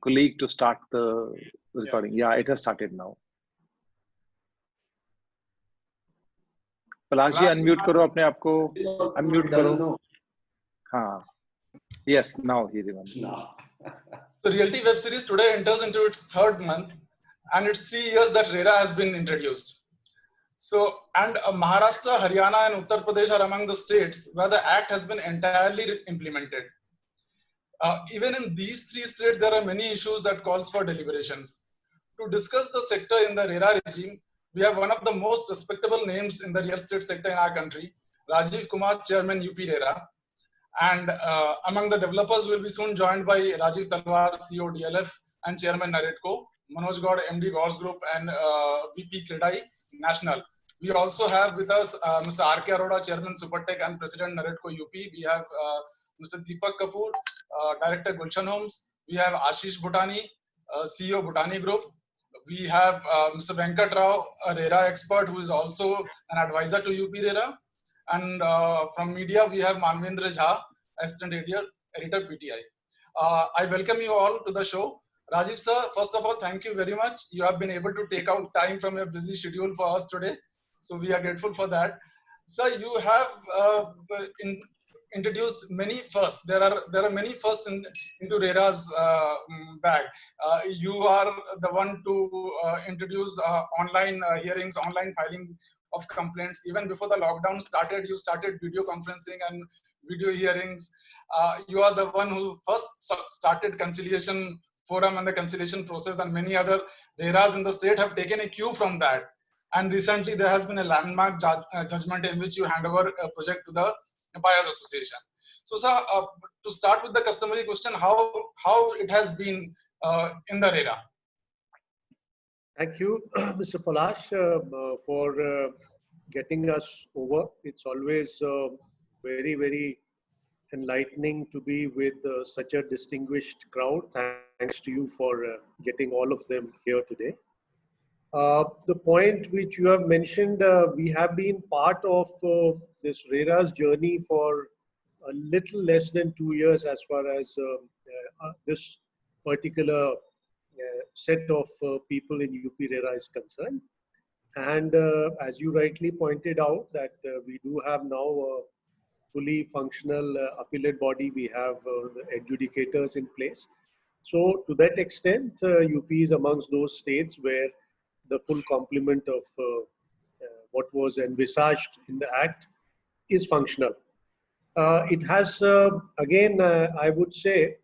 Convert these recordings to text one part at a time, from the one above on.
colleague to start the recording. Yeah, it has started now. Palash ji unmute करो अपने आप को, unmute करो. हाँ. Yes, now he remembers. So Realty web series today enters into its third month, and it's 3 years that RERA has been introduced. So, and Maharashtra, Haryana, and Uttar Pradesh are among the states where the act has been entirely implemented. Even in these 3 states, there are many issues that calls for deliberations. To discuss the sector in the RERA regime, we have one of the most respectable names in the real estate sector in our country, Rajiv Kumar, Chairman UP RERA. And among the developers, we'll be soon joined by Rajiv Talwar, CEO DLF and Chairman Naredco, Manoj Gaud, MD Gauss Group, and VP Kredai National. We also have with us Mr. R.K. Arora, Chairman Supertech and President Naredco UP. We have Mr. Deepak Kapoor, Director Gulshan Homes. We have Ashish Bhutani, CEO Bhutani Group. We have Mr. Venkat Rao, a RERA expert who is also an advisor to UP RERA. And from media, we have Manvendra Jha, Assistant Editor PTI. I welcome you all to the show. Rajiv sir, first of all, thank you very much. You have been able to take out time from your busy schedule for us today. So we are grateful for that. Sir, you have introduced many firsts. There are many firsts into RERA's bag. You are the one to introduce online hearings, online filing of complaints. Even before the lockdown started, you started video conferencing and video hearings. You are the one who first started conciliation forum and the conciliation process, and many other RERAs in the state have taken a cue from that. And recently there has been a landmark judgment in which you hand over a project to the Buyers Association. So sir, to start with the customary question, how it has been in the RERA? Thank you, Mr. Palash, for getting us over. It's always very, very enlightening to be with such a distinguished crowd. Thanks to you for getting all of them here today. The point which you have mentioned, we have been part of this RERA's journey for a little less than 2 years as far as this particular set of people in UP RERA is concerned. And as you rightly pointed out, that we do have now a fully functional appellate body. We have the adjudicators in place. So to that extent, UP is amongst those states where the full complement of what was envisaged in the Act is functional. It has, again, I would say,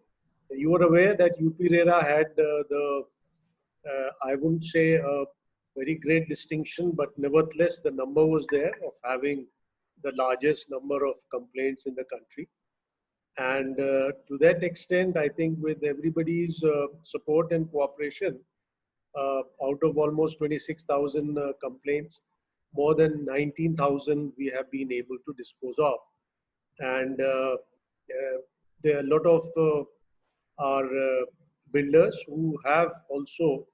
you are aware that UP RERA had I wouldn't say a very great distinction, but nevertheless, the number was there of having the largest number of complaints in the country. And to that extent, I think with everybody's support and cooperation, out of almost 26,000 complaints, more than 19,000 we have been able to dispose of. And there are a lot of our builders who have also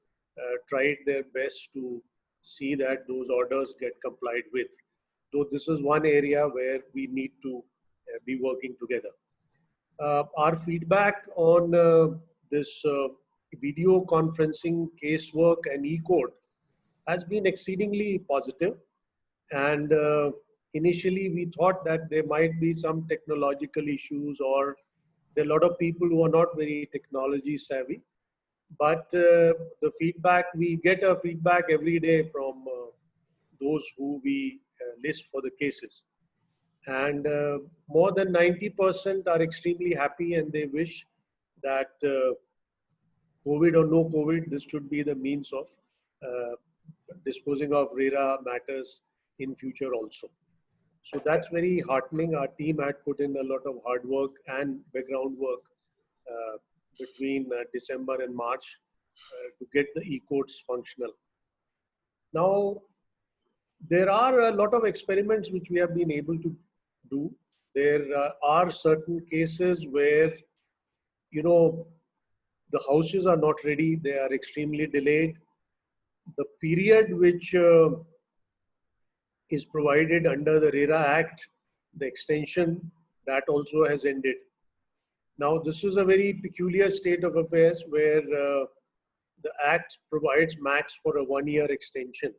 tried their best to see that those orders get complied with. So this is one area where we need to be working together. Our feedback on this video conferencing casework and e-court has been exceedingly positive. And initially we thought that there might be some technological issues, or there are a lot of people who are not very technology savvy. But the feedback, we get a feedback every day from those who we list for the cases. And more than 90% are extremely happy, and they wish that COVID or no COVID, this should be the means of disposing of RERA matters in future also. So that's very heartening. Our team had put in a lot of hard work and background work between December and March to get the e-courts functional. Now, there are a lot of experiments which we have been able to do. There are certain cases where, you know, the houses are not ready, they are extremely delayed. The period which is provided under the RERA Act, the extension, that also has ended. Now, this is a very peculiar state of affairs where the Act provides max for a 1-year extension.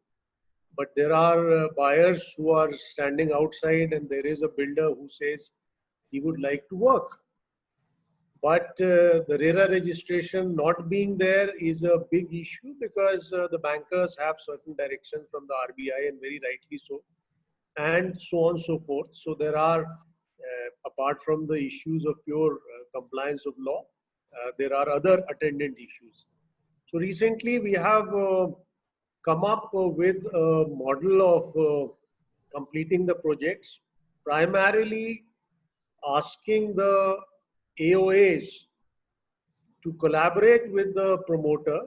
But there are buyers who are standing outside, and there is a builder who says he would like to work. But the RERA registration not being there is a big issue because the bankers have certain directions from the RBI, and very rightly so, and so on and so forth. So there are, apart from the issues of pure compliance of law, there are other attendant issues. So recently we have come up with a model of completing the projects, primarily asking the AOAs to collaborate with the promoter.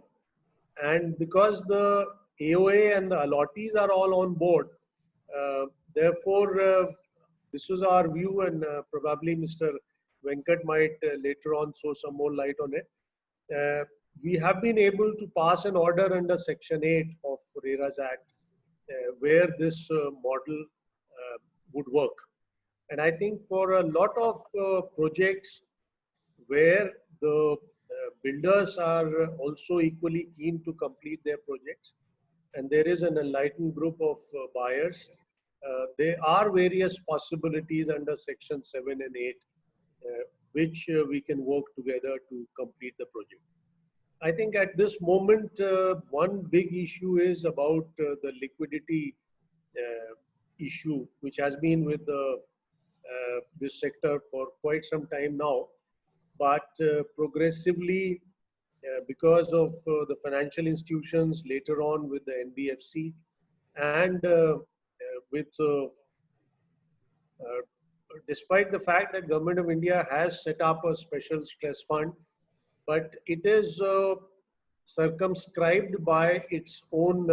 And because the AOA and the allottees are all on board, therefore, this is our view, and probably Mr. Venkat might later on throw some more light on it. We have been able to pass an order under Section 8 of RERA's Act where this model would work. And I think for a lot of projects where the builders are also equally keen to complete their projects, and there is an enlightened group of buyers, there are various possibilities under Section 7 and 8 which we can work together to complete the project. I think at this moment, one big issue is about the liquidity issue, which has been with this sector for quite some time now. But progressively, because of the financial institutions, later on with the NBFC, and with despite the fact that Government of India has set up a special stress fund, but it is circumscribed by its own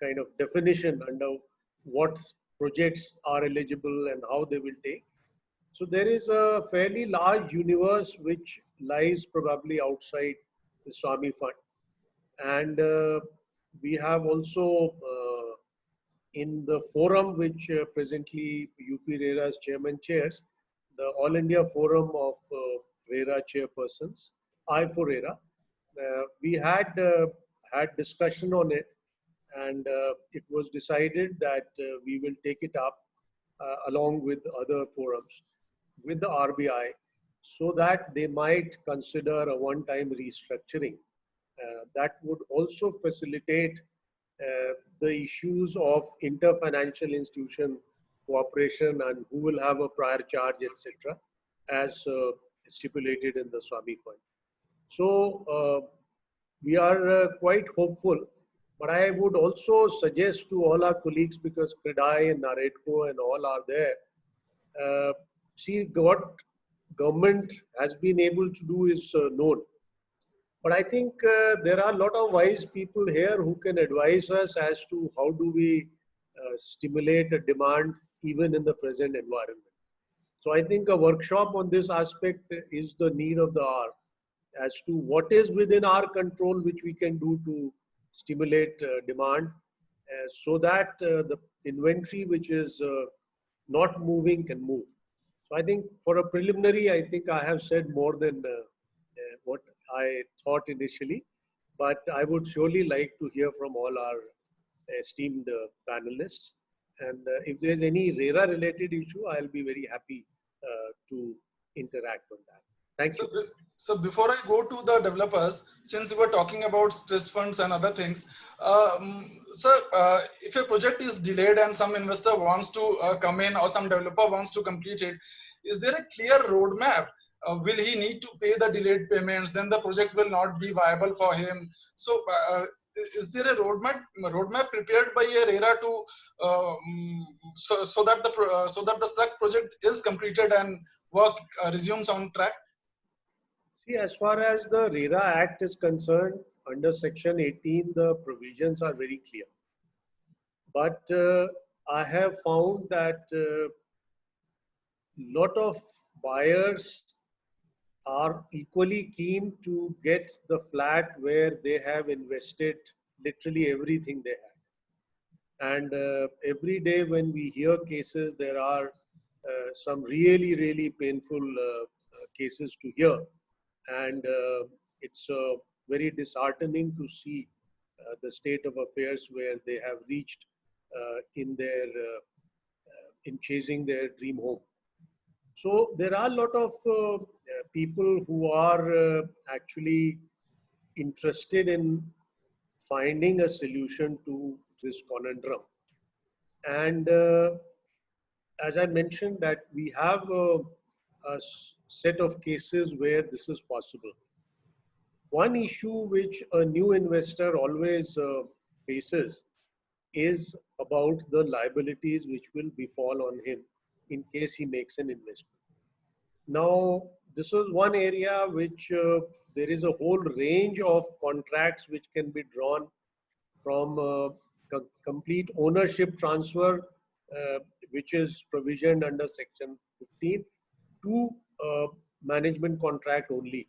kind of definition under what projects are eligible and how they will take. So there is a fairly large universe which lies probably outside the Swami Fund. And we have also in the forum which presently UP RERA's chairman chairs, the All India Forum of RERA chairpersons, I4RERA, we had discussion on it, and it was decided that we will take it up along with other forums with the RBI, so that they might consider a one-time restructuring. That would also facilitate the issues of inter-financial institution cooperation and who will have a prior charge, etc., as stipulated in the Swami Fund. So we are quite hopeful, but I would also suggest to all our colleagues, because CREDAI and NAREDCO and all are there, see what government has been able to do is known. But I think there are a lot of wise people here who can advise us as to how do we stimulate a demand even in the present environment. So I think a workshop on this aspect is the need of the hour, as to what is within our control which we can do to stimulate demand, so that the inventory which is not moving can move. So I think for a preliminary, I think I have said more than what I thought initially, but I would surely like to hear from all our esteemed panelists. And if there's any RERA related issue, I'll be very happy to interact on that. Thank you. So before I go to the developers, since we were talking about stress funds and other things, if a project is delayed and some investor wants to come in or some developer wants to complete it, is there a clear roadmap? Will he need to pay the delayed payments? Then the project will not be viable for him. So is there a roadmap prepared by a RERA to so that the stuck project is completed and work resumes on track? See, as far as the RERA Act is concerned, under Section 18, the provisions are very clear. But I have found that lot of buyers are equally keen to get the flat where they have invested literally everything they have. And every day when we hear cases, there are some really painful cases to hear, and it's very disheartening to see the state of affairs where they have reached in chasing their dream home. So there are a lot of people who are actually interested in finding a solution to this conundrum. And as I mentioned, that we have a set of cases where this is possible. One issue which a new investor always faces is about the liabilities which will befall on him in case he makes an investment. Now, this is one area which there is a whole range of contracts which can be drawn from complete ownership transfer, which is provisioned under Section 15, to management contract only.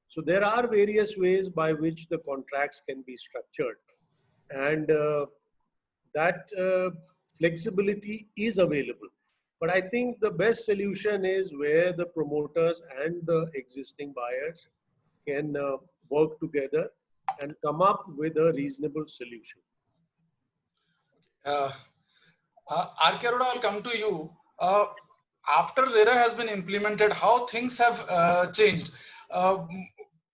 So there are various ways by which the contracts can be structured, and that flexibility is available. But I think the best solution is where the promoters and the existing buyers can work together and come up with a reasonable solution. R.K. Arora, I'll come to you. After RERA has been implemented, how things have changed?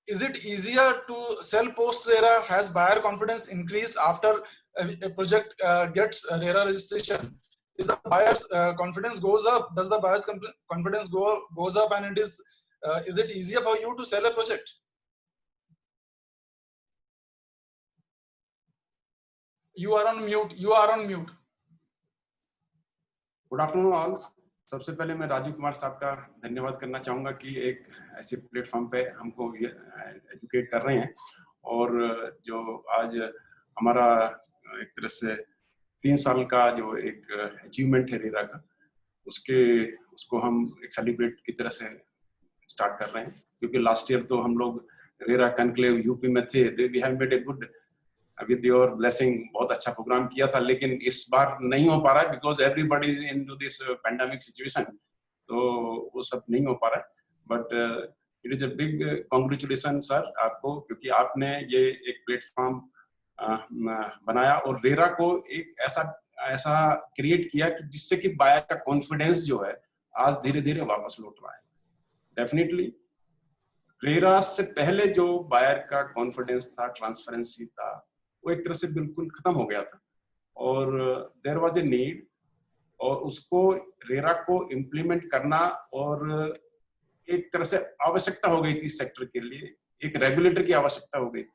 Is it easier to sell post RERA? Has buyer confidence increased after a project gets RERA registration? Is the buyer's confidence goes up? Does the buyer's confidence goes up, and is it easier for you to sell a project? You are on mute. You are on mute. Good afternoon all. सबसे पहले मैं राजीव कुमार साहब का धन्यवाद करना चाहूँगा कि एक ऐसे प्लेटफॉर्म पे हमको एजुकेट कर रहे हैं, और जो आज हमारा एक तरह से 3 साल का जो एक अचीवमेंट है रेरा का, उसको हम एक सेलिब्रेट की तरह से स्टार्ट कर रहे हैं, क्योंकि लास्ट ईयर तो हम लोग रेरा कॉन्क्लेव यूपी में थे, we have made a good with your blessing, बहुत अच्छा प्रोग्राम किया था, लेकिन इस बार नहीं हो पा रहा है because everybody is into this pandemic situation, तो वो सब नहीं हो पा रहा है। But it is a big congratulation sir आपको, क्योंकि आपने ये एक प्लेटफॉर्म बनाया और रेरा को एक ऐसा क्रिएट किया कि जिससे कि बायर का कॉन्फिडेंस जो है आज धीरे धीरे वापस लौट रहा है। डेफिनेटली रेरा से पहले जो बायर का कॉन्फिडेंस था, ट्रांसपेरेंसी था, वो एक तरह से बिल्कुल खत्म हो गया था, और देयर वाज ए नीड, और उसको रेरा को इम्प्लीमेंट करना और एक तरह से आवश्यकता हो गई थी सेक्टर के लिए, एक रेगुलेटर की आवश्यकता हो गई थी।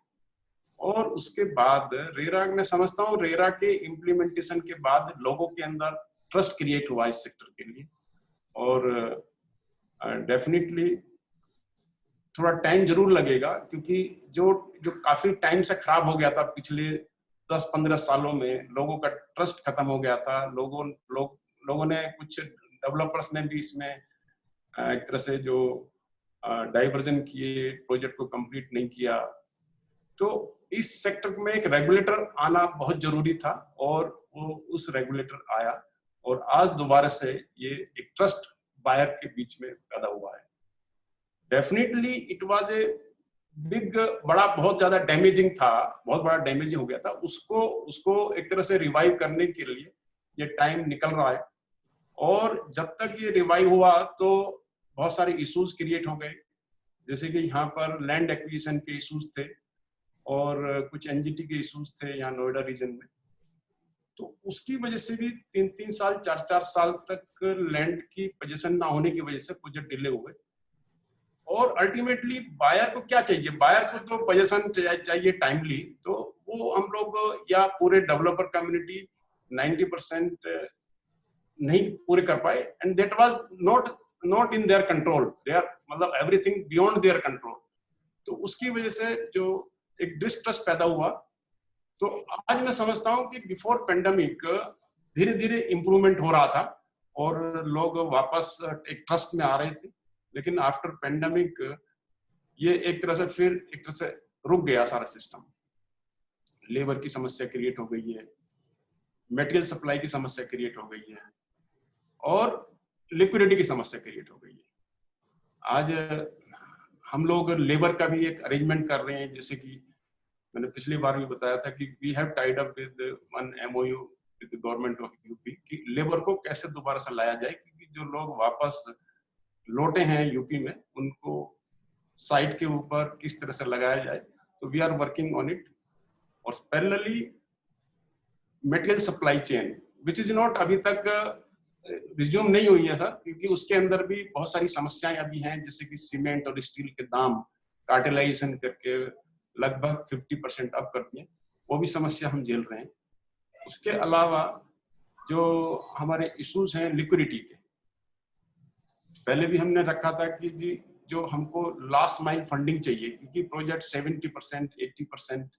और उसके बाद रेरा, मैं समझता हूँ रेरा के इम्प्लीमेंटेशन के बाद लोगों के अंदर ट्रस्ट क्रिएट हुआ इस सेक्टर के लिए, और डेफिनेटली थोड़ा टाइम जरूर लगेगा, क्योंकि जो काफी टाइम से खराब हो गया था पिछले 10-15 सालों में, लोगों का ट्रस्ट खत्म हो गया था, लोगों ने, कुछ डेवलपर्स ने भी इसमें एक तरह से जो डाइवर्जन किए, प्रोजेक्ट को कंप्लीट नहीं किया, तो इस सेक्टर में एक रेगुलेटर आना बहुत जरूरी था, और वो उस रेगुलेटर आया, और आज दोबारा से ये एक ट्रस्ट बायर के बीच में पैदा हुआ है। Definitely it was a big, बहुत ज्यादा डैमेजिंग था, बहुत बड़ा डैमेज हो गया था, उसको एक तरह से रिवाइव करने के लिए ये टाइम निकल रहा है, और जब तक ये रिवाइव हुआ तो बहुत सारे इश्यूज क्रिएट हो गए, जैसे कि यहाँ पर लैंड एक्विजिशन के इश्यूज थे, और कुछ एनजीटी के इश्यूज थे यहाँ नोएडा रीजन में, तो उसकी वजह से भी 3-3 साल 4-4 साल तक लैंड की पोजीशन ना होने की वजह से प्रोजेक्ट डिले हुए। और अल्टीमेटली बायर को क्या चाहिए? बायर को तो पोजीशन चाहिए टाइमली, तो वो हम लोग या पूरे डेवलपर कम्युनिटी 90% नहीं पूरे कर पाए, and that was not in their control, their मतलब एवरीथिंग बियॉन्ड देयर कंट्रोल। तो उसकी वजह से जो एक डिस्ट्रस्ट पैदा हुआ, तो आज मैं समझता हूँ कि बिफोर पेंडेमिक धीरे धीरे इम्प्रूवमेंट हो रहा था और लोग वापस एक ट्रस्ट में आ रहे थे, लेकिन आफ्टर पेंडेमिक ये एक तरह से फिर एक तरह से रुक गया सारा सिस्टम। लेबर की समस्या क्रिएट हो गई है, मटेरियल सप्लाई की समस्या क्रिएट हो गई है, और लिक्विडिटी की समस्या क्रिएट हो गई है। आज हम लोग लेबर का भी एक अरेंजमेंट कर रहे हैं, जैसे कि मैंने पिछली बार भी बताया था कि we have tied up with one MOU with the government of UP कि लेबर को कैसे दोबारा से लाया जाए, क्योंकि जो लोग वापस लौटे हैं यूपी में उनको साइट के ऊपर किस तरह से लगाया जाए। तो we are working on it. और parallelly material supply chain which is not अभी तक रिज्यूम नहीं हुई है सर, क्योंकि उसके अंदर भी बहुत सारी समस्याएं अभी हैं, जैसे कि सीमेंट और स्टील के दाम कार्टेलाइजेशन करके लगभग 50% अप कर दिए, वो भी समस्या हम झेल रहे हैं। उसके अलावा जो हमारे इश्यूज हैं लिक्विडिटी के, पहले भी हमने रखा था कि जी जो हमको लास्ट माइल फंडिंग चाहिए, क्योंकि प्रोजेक्ट 70% 80%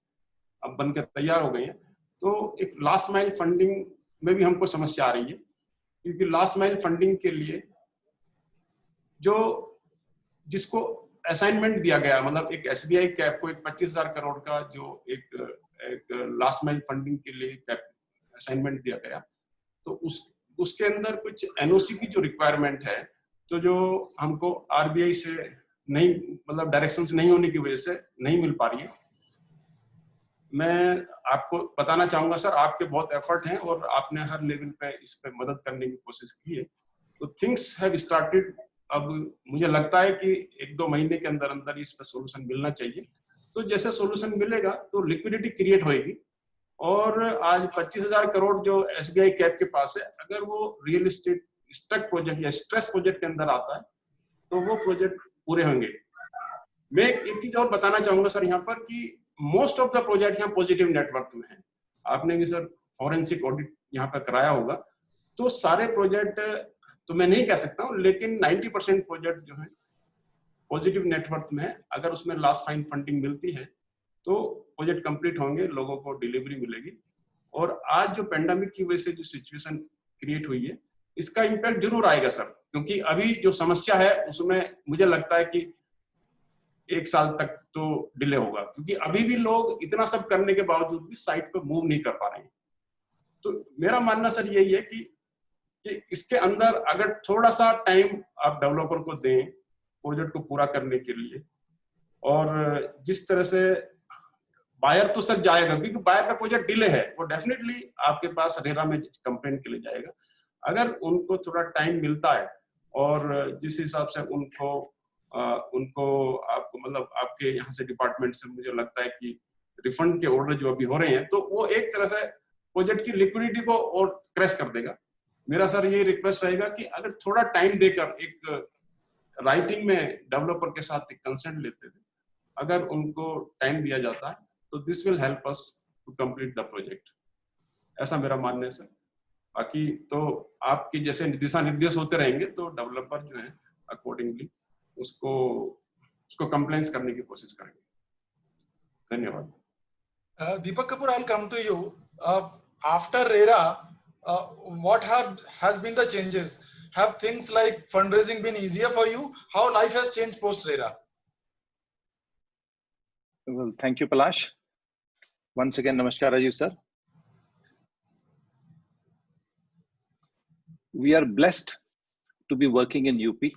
अब बनकर तैयार हो गए हैं, तो एक लास्ट माइल फंडिंग में भी हमको समस्या आ रही है। क्योंकि लास्ट माइल फंडिंग के लिए जो जिसको असाइनमेंट दिया गया, मतलब एक SBI कैप को एक 25,000 करोड़ का जो एक लास्ट माइल फंडिंग के लिए कैप असाइनमेंट दिया गया, तो उसके अंदर कुछ NOC की जो रिक्वायरमेंट है, तो जो हमको RBI से नहीं, मतलब डायरेक्शंस नहीं होने की वजह से नहीं मिल पा रही है। मैं आपको बताना चाहूंगा सर, आपके बहुत एफर्ट हैं और आपने हर लेवल पे इस पे मदद करने की कोशिश की है। तो थिंग्स हैव स्टार्टेड। अब मुझे लगता है कि 1-2 महीने के अंदर अंदर इस पे सोल्यूशन मिलना चाहिए। तो जैसे सोल्यूशन मिलेगा तो लिक्विडिटी क्रिएट होएगी। और आज 25,000 करोड़ जो SBI कैप के पास है, अगर वो रियल एस्टेट स्टक प्रोजेक्ट या स्ट्रेस प्रोजेक्ट के अंदर आता है तो वो प्रोजेक्ट पूरे होंगे। मैं एक चीज और बताना चाहूंगा सर यहाँ पर कि मोस्ट ऑफ द प्रोजेक्ट यहाँ पॉजिटिव नेटवर्क में है। आपने भी सर फॉरेंसिक ऑडिट यहाँ पर कराया होगा, तो सारे प्रोजेक्ट तो मैं नहीं कह सकता हूँ, लेकिन 90% प्रोजेक्ट जो है पॉजिटिव नेटवर्क में है। अगर उसमें लास्ट फाइन फंडिंग मिलती है तो प्रोजेक्ट कंप्लीट होंगे, लोगों को डिलीवरी मिलेगी। और आज जो पेंडेमिक की वजह से जो सिचुएशन क्रिएट हुई है, इसका इम्पैक्ट जरूर आएगा सर, क्योंकि अभी जो समस्या है उसमें मुझे लगता है कि 1 साल तक तो डिले होगा, क्योंकि अभी भी लोग इतना सब करने के बावजूद भी साइट पर मूव नहीं कर पा रहे हैं। तो मेरा मानना सर यही है कि इसके अंदर अगर थोड़ा सा टाइम आप डेवलपर को दें प्रोजेक्ट को पूरा करने के लिए, और जिस तरह से बायर तो सर जाएगा, क्योंकि बायर का प्रोजेक्ट डिले है, वो डेफिनेटली आपके पास रेरा में कंप्लेन के लिए जाएगा। अगर उनको थोड़ा टाइम मिलता है और जिस हिसाब से उनको आपको, मतलब आपके यहाँ से डिपार्टमेंट से मुझे लगता है कि रिफंड के ऑर्डर जो अभी हो रहे हैं, तो वो एक तरह से प्रोजेक्ट की लिक्विडिटी को और क्रैश कर देगा। मेरा सर ये रिक्वेस्ट रहेगा कि अगर थोड़ा टाइम देकर एक राइटिंग में डेवलपर के साथ एक कंसेंट लेते हुए अगर उनको टाइम दिया जाता है, तो this will help us to complete the project. ऐसा मेरा मानना है सर। बाकी तो आपकी जैसे दिशा निर्देश होते रहेंगे तो डेवलपर जो है अकॉर्डिंगली उसको कंप्लेंट्स करने की कोशिश करेंगे। धन्यवाद। Deepak Kapoor, I'll come to you. After RERA, what has been the changes? Have things like fundraising been easier for you? How life has changed post RERA? Well, thank you, Palash. Once again, namaskar, Rajiv sir. We are blessed to be working in UP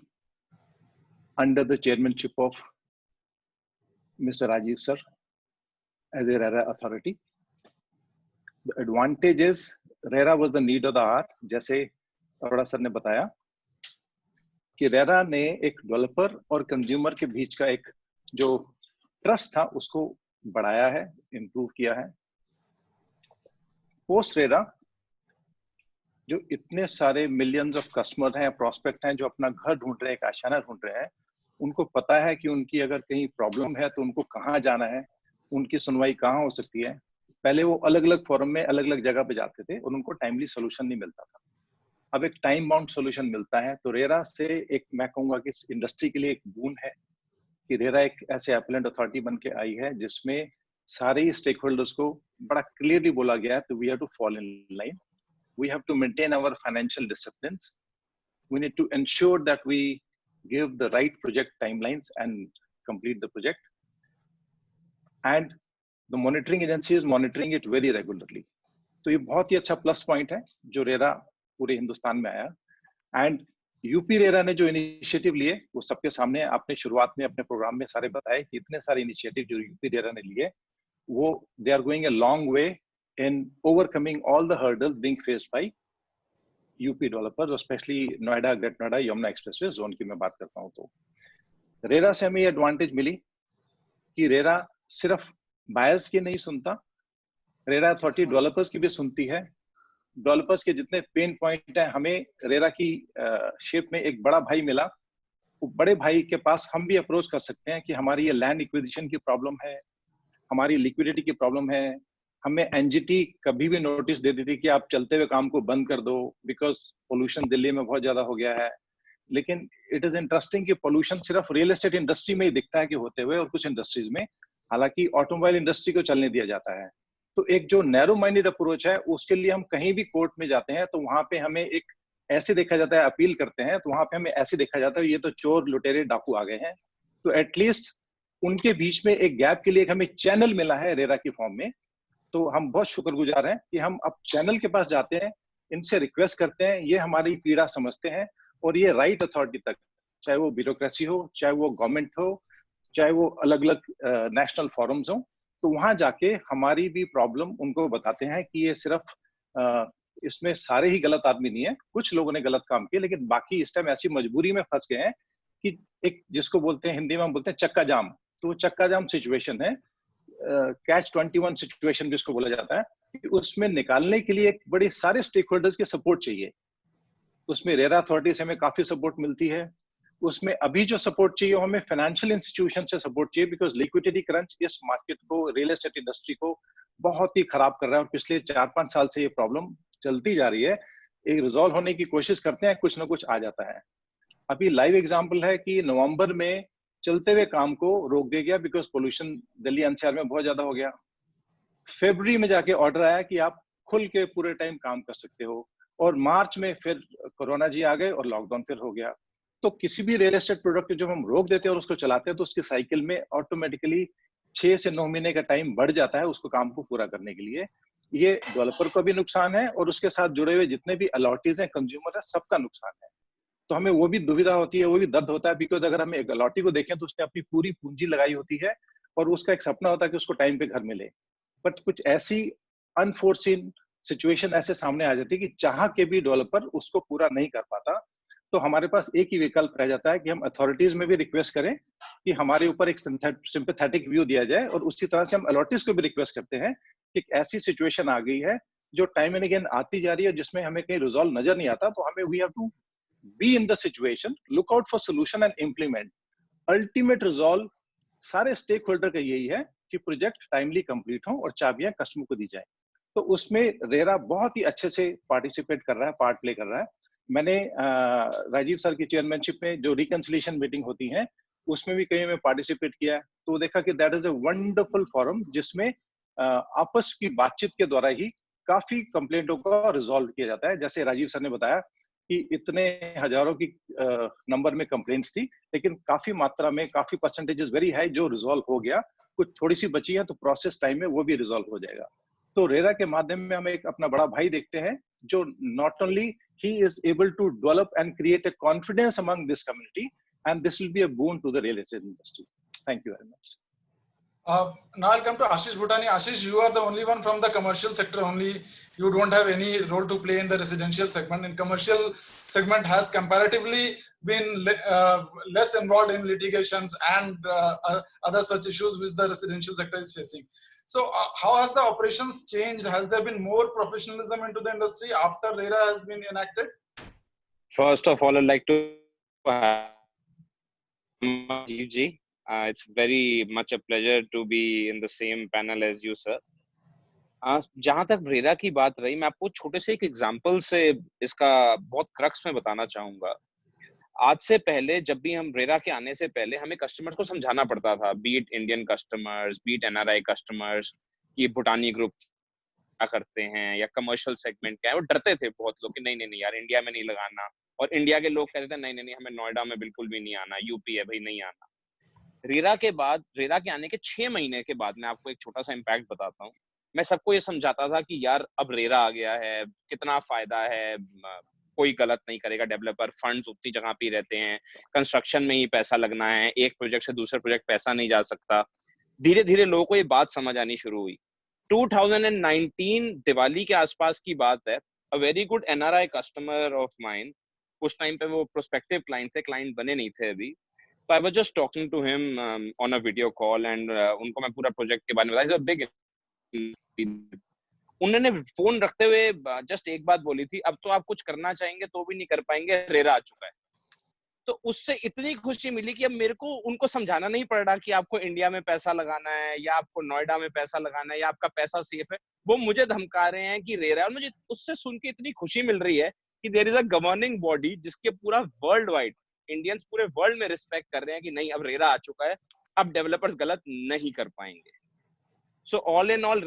under the chairmanship of Mr. Rajiv sir as a RERA authority. The advantage is RERA was the need of the hour. जैसे Arora sir ने बताया कि RERA ने एक developer और consumer के बीच का एक जो ट्रस्ट था उसको बढ़ाया है, इम्प्रूव किया है। पोस्ट RERA जो इतने सारे मिलियंस ऑफ कस्टमर हैं, प्रोस्पेक्ट हैं जो अपना घर ढूंढ रहे हैं, एक आशियाना ढूंढ रहे हैं, उनको पता है कि उनकी अगर कहीं प्रॉब्लम है तो उनको कहाँ जाना है, उनकी सुनवाई कहाँ हो सकती है। पहले वो अलग अलग फोरम में अलग अलग जगह पे जाते थे और उनको टाइमली सोल्यूशन नहीं मिलता था। अब एक टाइम बाउंड सोल्यूशन मिलता है। तो रेरा से एक, मैं कहूंगा कि इस इंडस्ट्री के लिए एक बून है कि रेरा एक ऐसे एपेलेंट अथॉरिटी बन के आई है जिसमें सारे ही स्टेक होल्डर्स को बड़ा क्लियरली बोला गया है, तो we have to fall in line, we have to maintain our financial disciplines, we need to ensure that we give the right project timelines and complete the project, and the monitoring agency is monitoring it very regularly. तो ये बहुत ही अच्छा plus point है जो RERA पूरे हिंदुस्तान में आया। And UP RERA ने जो इनिशिएटिव लिए वो सबके सामने आपने शुरुआत में अपने प्रोग्राम में सारे बताए कि इतने सारे इनिशिएटिव जो यूपी रेरा ने लिए वो they are going a long way in overcoming all the hurdles being faced by UP developers, specially Noida, great Noida, Yamuna expressway zone की मैं बात करता हूँ। तो रेरा से हमें ये एडवांटेज मिली कि रेरा सिर्फ बायर्स की नहीं सुनता, रेरा अथॉरिटी डेवलपर्स की भी सुनती है। डेवलपर्स के जितने पेन पॉइंट हैं, हमें रेरा की शेप में एक बड़ा भाई मिला। बड़े भाई के पास हम भी अप्रोच कर सकते हैं कि हमारी ये लैंड एक्विजिशन की प्रॉब्लम है, हमारी लिक्विडिटी की प्रॉब्लम है। हमें एनजीटी कभी भी नोटिस दे दी थी कि आप चलते हुए काम को बंद कर दो बिकॉज पोल्यूशन दिल्ली में बहुत ज्यादा हो गया है। लेकिन इट इज इंटरेस्टिंग कि पोल्यूशन सिर्फ रियल एस्टेट इंडस्ट्री में ही दिखता है कि होते हुए, और कुछ इंडस्ट्रीज में, हालांकि ऑटोमोबाइल इंडस्ट्री को चलने दिया जाता है। तो एक जो नैरो माइंडेड अप्रोच है, उसके लिए हम कहीं भी कोर्ट में जाते हैं तो वहां पे हमें एक ऐसे देखा जाता है, अपील करते हैं तो वहां पे हमें ऐसे देखा जाता है ये तो चोर लुटेरे डाकू आ गए हैं। तो एटलीस्ट उनके बीच में एक गैप के लिए हमें चैनल मिला है रेरा की फॉर्म में। तो हम बहुत शुक्रगुजार हैं कि हम अब चैनल के पास जाते हैं, इनसे रिक्वेस्ट करते हैं, ये हमारी पीड़ा समझते हैं और ये राइट अथॉरिटी तक, चाहे वो ब्यूरोक्रेसी हो, चाहे वो गवर्नमेंट हो, चाहे वो अलग अलग नेशनल फोरम्स हो, तो वहां जाके हमारी भी प्रॉब्लम उनको बताते हैं कि ये सिर्फ इसमें सारे ही गलत आदमी नहीं है, कुछ लोगों ने गलत काम किए, लेकिन बाकी इस टाइम ऐसी मजबूरी में फंस गए हैं कि एक जिसको बोलते हैं हिंदी में हम बोलते हैं चक्का जाम, तो वो चक्का जाम सिचुएशन है, कैच 21 सिचुएशन जिसको बोला जाता है, कि उसमें निकालने के लिए एक बड़े सारे स्टेक होल्डर्स की सपोर्ट चाहिए। उसमें रेरा अथॉरिटी से हमें काफी सपोर्ट मिलती है। उसमें अभी जो सपोर्ट चाहिए हमें फाइनेंशियल इंस्टीट्यूशन से सपोर्ट चाहिए, बिकॉज लिक्विडिटी क्रंच इस मार्केट को, रियल एस्टेट इंडस्ट्री को बहुत ही खराब कर रहा है और पिछले 4-5 साल से ये प्रॉब्लम चलती जा रही है। एक रिजॉल्व होने की कोशिश करते हैं, कुछ ना कुछ आ जाता है। अभी लाइव एग्जांपल है कि नवंबर में चलते हुए काम को रोक दिया गया बिकॉज पोल्यूशन दिल्ली एनसीआर में बहुत ज्यादा हो गया। फरवरी में जाके ऑर्डर आया कि आप खुल के पूरे टाइम काम कर सकते हो, और मार्च में फिर कोरोना जी आ गए और लॉकडाउन फिर हो गया। तो किसी भी रियल एस्टेट प्रोडक्ट जब हम रोक देते हैं और उसको चलाते हैं तो उसकी साइकिल में ऑटोमेटिकली 6 से 9 महीने का टाइम बढ़ जाता है उसको काम को पूरा करने के लिए। ये डेवलपर को भी नुकसान है और उसके साथ जुड़े हुए जितने भी अलॉटीज हैं, कंज्यूमर है, सबका नुकसान है। तो हमें वो भी दुविधा होती है, वो भी दर्द होता है, बिकॉज अगर हम एक अलॉटी को देखें तो उसने अपनी पूरी पूंजी लगाई होती है और उसका एक सपना होता है कि उसको टाइम पे घर मिले। बट कुछ ऐसी अनफोर्सीन सिचुएशन ऐसे सामने आ जाती है कि चाह के भी डेवलपर उसको पूरा नहीं कर पाता। तो हमारे पास एक ही विकल्प रह जाता है कि हम अथॉरिटीज में भी रिक्वेस्ट करें कि हमारे ऊपर एक सिंपैथेटिक व्यू दिया जाए, और उसी तरह से हम अलॉटीज को भी रिक्वेस्ट करते हैं कि एक ऐसी सिचुएशन आ गई है जो टाइम एंड अगेन आती जा रही है जिसमें हमें कहीं रिजॉल्व नजर नहीं आता, तो हमें we have to be in the situation, look out for solution and implement. Ultimate resolve सारे स्टेक होल्डर का यही है कि प्रोजेक्ट टाइमली कंप्लीट हो और चाबियां कस्टमर को दी जाए। तो उसमें रेरा बहुत ही अच्छे से पार्टिसिपेट कर रहा है, पार्ट प्ले कर रहा है। मैंने राजीव सर की चेयरमैनशिप में जो रिकंसिलिएशन मीटिंग होती है उसमें भी कहीं में पार्टिसिपेट किया है, तो देखा कि that is a wonderful forum जिसमें आपस की बातचीत के द्वारा ही काफी कंप्लेंटों को रिजॉल्व किया जाता है। जैसे राजीव सर ने बताया कि इतने हजारों की नंबर में कंप्लेंट्स थी, लेकिन काफी मात्रा में, काफी परसेंटेजेस वेरी हाई जो रिजॉल्व हो गया। कुछ थोड़ी सी बची है तो प्रोसेस टाइम में वो भी रिजॉल्व हो जाएगा। तो रेरा के माध्यम में हम एक अपना बड़ा भाई देखते हैं जो not only he is able to develop and create a confidence among this community, and this will be a boon to the real estate industry. Thank you very much. Now I'll come to Ashish Bhutani. Ashish, you are the only one from the commercial sector only. You don't have any role to play in the residential segment. In commercial segment has comparatively been less involved in litigations and other such issues which the residential sector is facing. So how has the operations changed? Has there been more professionalism into the industry after RERA has been enacted? First of all, I'd like to Rajiv ji. It's very much a pleasure to be in the same panel as you, sir. जहां तक RERA की बात रही, मैं आपको छोटे से एक एग्जांपल से इसका बहुत क्रक्स में बताना चाहूंगा। आज से पहले, जब भी हम रेरा के आने से पहले, हमें कस्टमर्स को समझाना पड़ता था, be it Indian customers, be it NRI customers, कि भूटानी ग्रुप क्या करते हैं या कमर्शियल सेगमेंट क्या है। वो डरते थे बहुत लोग कि नहीं नहीं नहीं यार, इंडिया में नहीं लगाना। और इंडिया के लोग कहते थे नहीं नहीं नहीं, हमें नोएडा में बिल्कुल भी नहीं आना, यूपी है भाई, नहीं आना। रेरा के बाद, रेरा के आने के 6 महीने के बाद मैं आपको एक छोटा सा इम्पैक्ट बताता हूँ। मैं सबको ये समझाता था कि यार अब रेरा आ गया है, कितना फायदा है, कोई गलत नहीं करेगा डेवलपर, फंड्स उतनी जगह पे ही रहते हैं, कंस्ट्रक्शन में ही पैसा लगना है, एक प्रोजेक्ट से दूसरे प्रोजेक्ट पैसा नहीं जा सकता। धीरे धीरे लोगों को ये बात समझ आनी शुरू हुई। 2019 दिवाली के आसपास की बात है, a very good NRI customer of mine, उस टाइम पे वो प्रोस्पेक्टिव क्लाइंट थे, क्लाइंट बने नहीं थे अभी, तो I was just talking to him on a video call and उनको मैं पूरा प्रोजेक्ट के बारे में बताया, बिग। उन्होंने फोन रखते हुए जस्ट एक बात बोली थी, अब तो आप कुछ करना चाहेंगे तो भी नहीं कर पाएंगे, रेरा आ चुका है। तो उससे इतनी खुशी मिली कि अब मेरे को उनको समझाना नहीं पड़ रहा कि आपको इंडिया में पैसा लगाना है या आपको नोएडा में पैसा लगाना है या आपका पैसा सेफ है, वो मुझे धमका रहे हैं कि रेरा। और मुझे उससे सुन के इतनी खुशी मिल रही है कि there is a governing body जिसके पूरा वर्ल्ड वाइड इंडियंस पूरे वर्ल्ड में रिस्पेक्ट कर रहे हैं कि नहीं, अब रेरा आ चुका है, अब डेवलपर्स गलत नहीं कर पाएंगे। So all in all,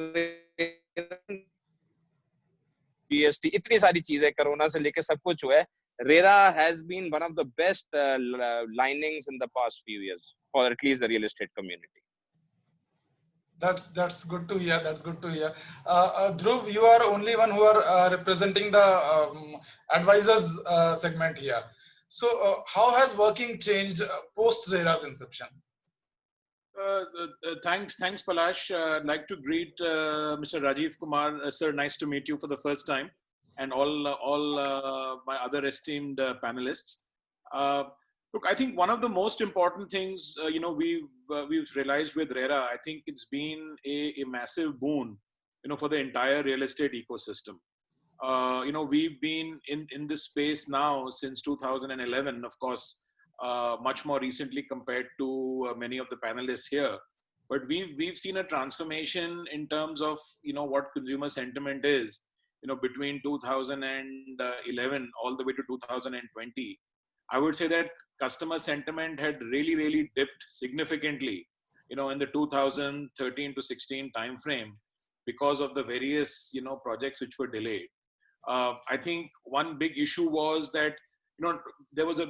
GST, इतनी सारी चीजें, कोरोना से लेके सब कुछ हुआ है, RERA has been one of the best linings in the past few years for at least the real estate community. That's good to hear. That's good to hear. Dhruv, you are only one who are representing the advisors segment here. So, how has working changed post RERA's inception? Thanks, Palash. I'd like to greet Mr. Rajiv Kumar, sir. Nice to meet you for the first time, and all my other esteemed panelists. Look, I think one of the most important things, we've realized with RERA, I think it's been a massive boon, for the entire real estate ecosystem. We've been in this space now since 2011, of course, much more recently compared to many of the panelists here. But we've seen a transformation in terms of, what consumer sentiment is, between 2011 all the way to 2020. I would say that customer sentiment had really dipped significantly, in the 2013 to 16 timeframe because of the various, projects which were delayed. I think one big issue was that, there was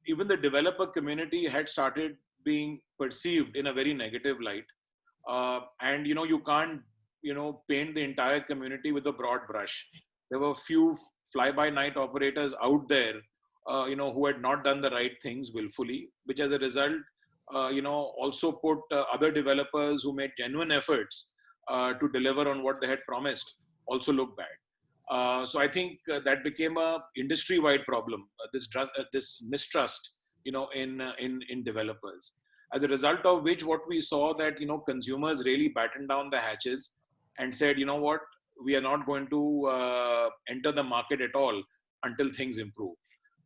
even the developer community had started being perceived in a very negative light. And, you can't, paint the entire community with a broad brush. There were few fly-by-night operators out there, who had not done the right things willfully, which as a result, also put other developers who made genuine efforts to deliver on what they had promised also look bad. So I think that became a industry-wide problem, this mistrust, in developers. As a result of which, what we saw that, consumers really battened down the hatches and said, what, we are not going to enter the market at all until things improve.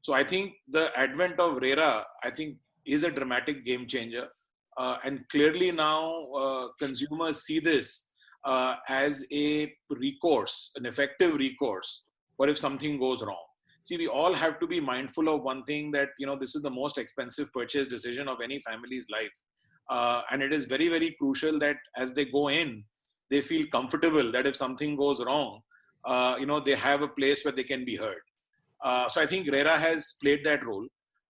So I think the advent of RERA, I think, is a dramatic game changer. And clearly now consumers see this as a recourse, an effective recourse, for if something goes wrong. See, we all have to be mindful of one thing, that, this is the most expensive purchase decision of any family's life. And it is very crucial that as they go in, they feel comfortable that if something goes wrong, they have a place where they can be heard. So I think RERA has played that role.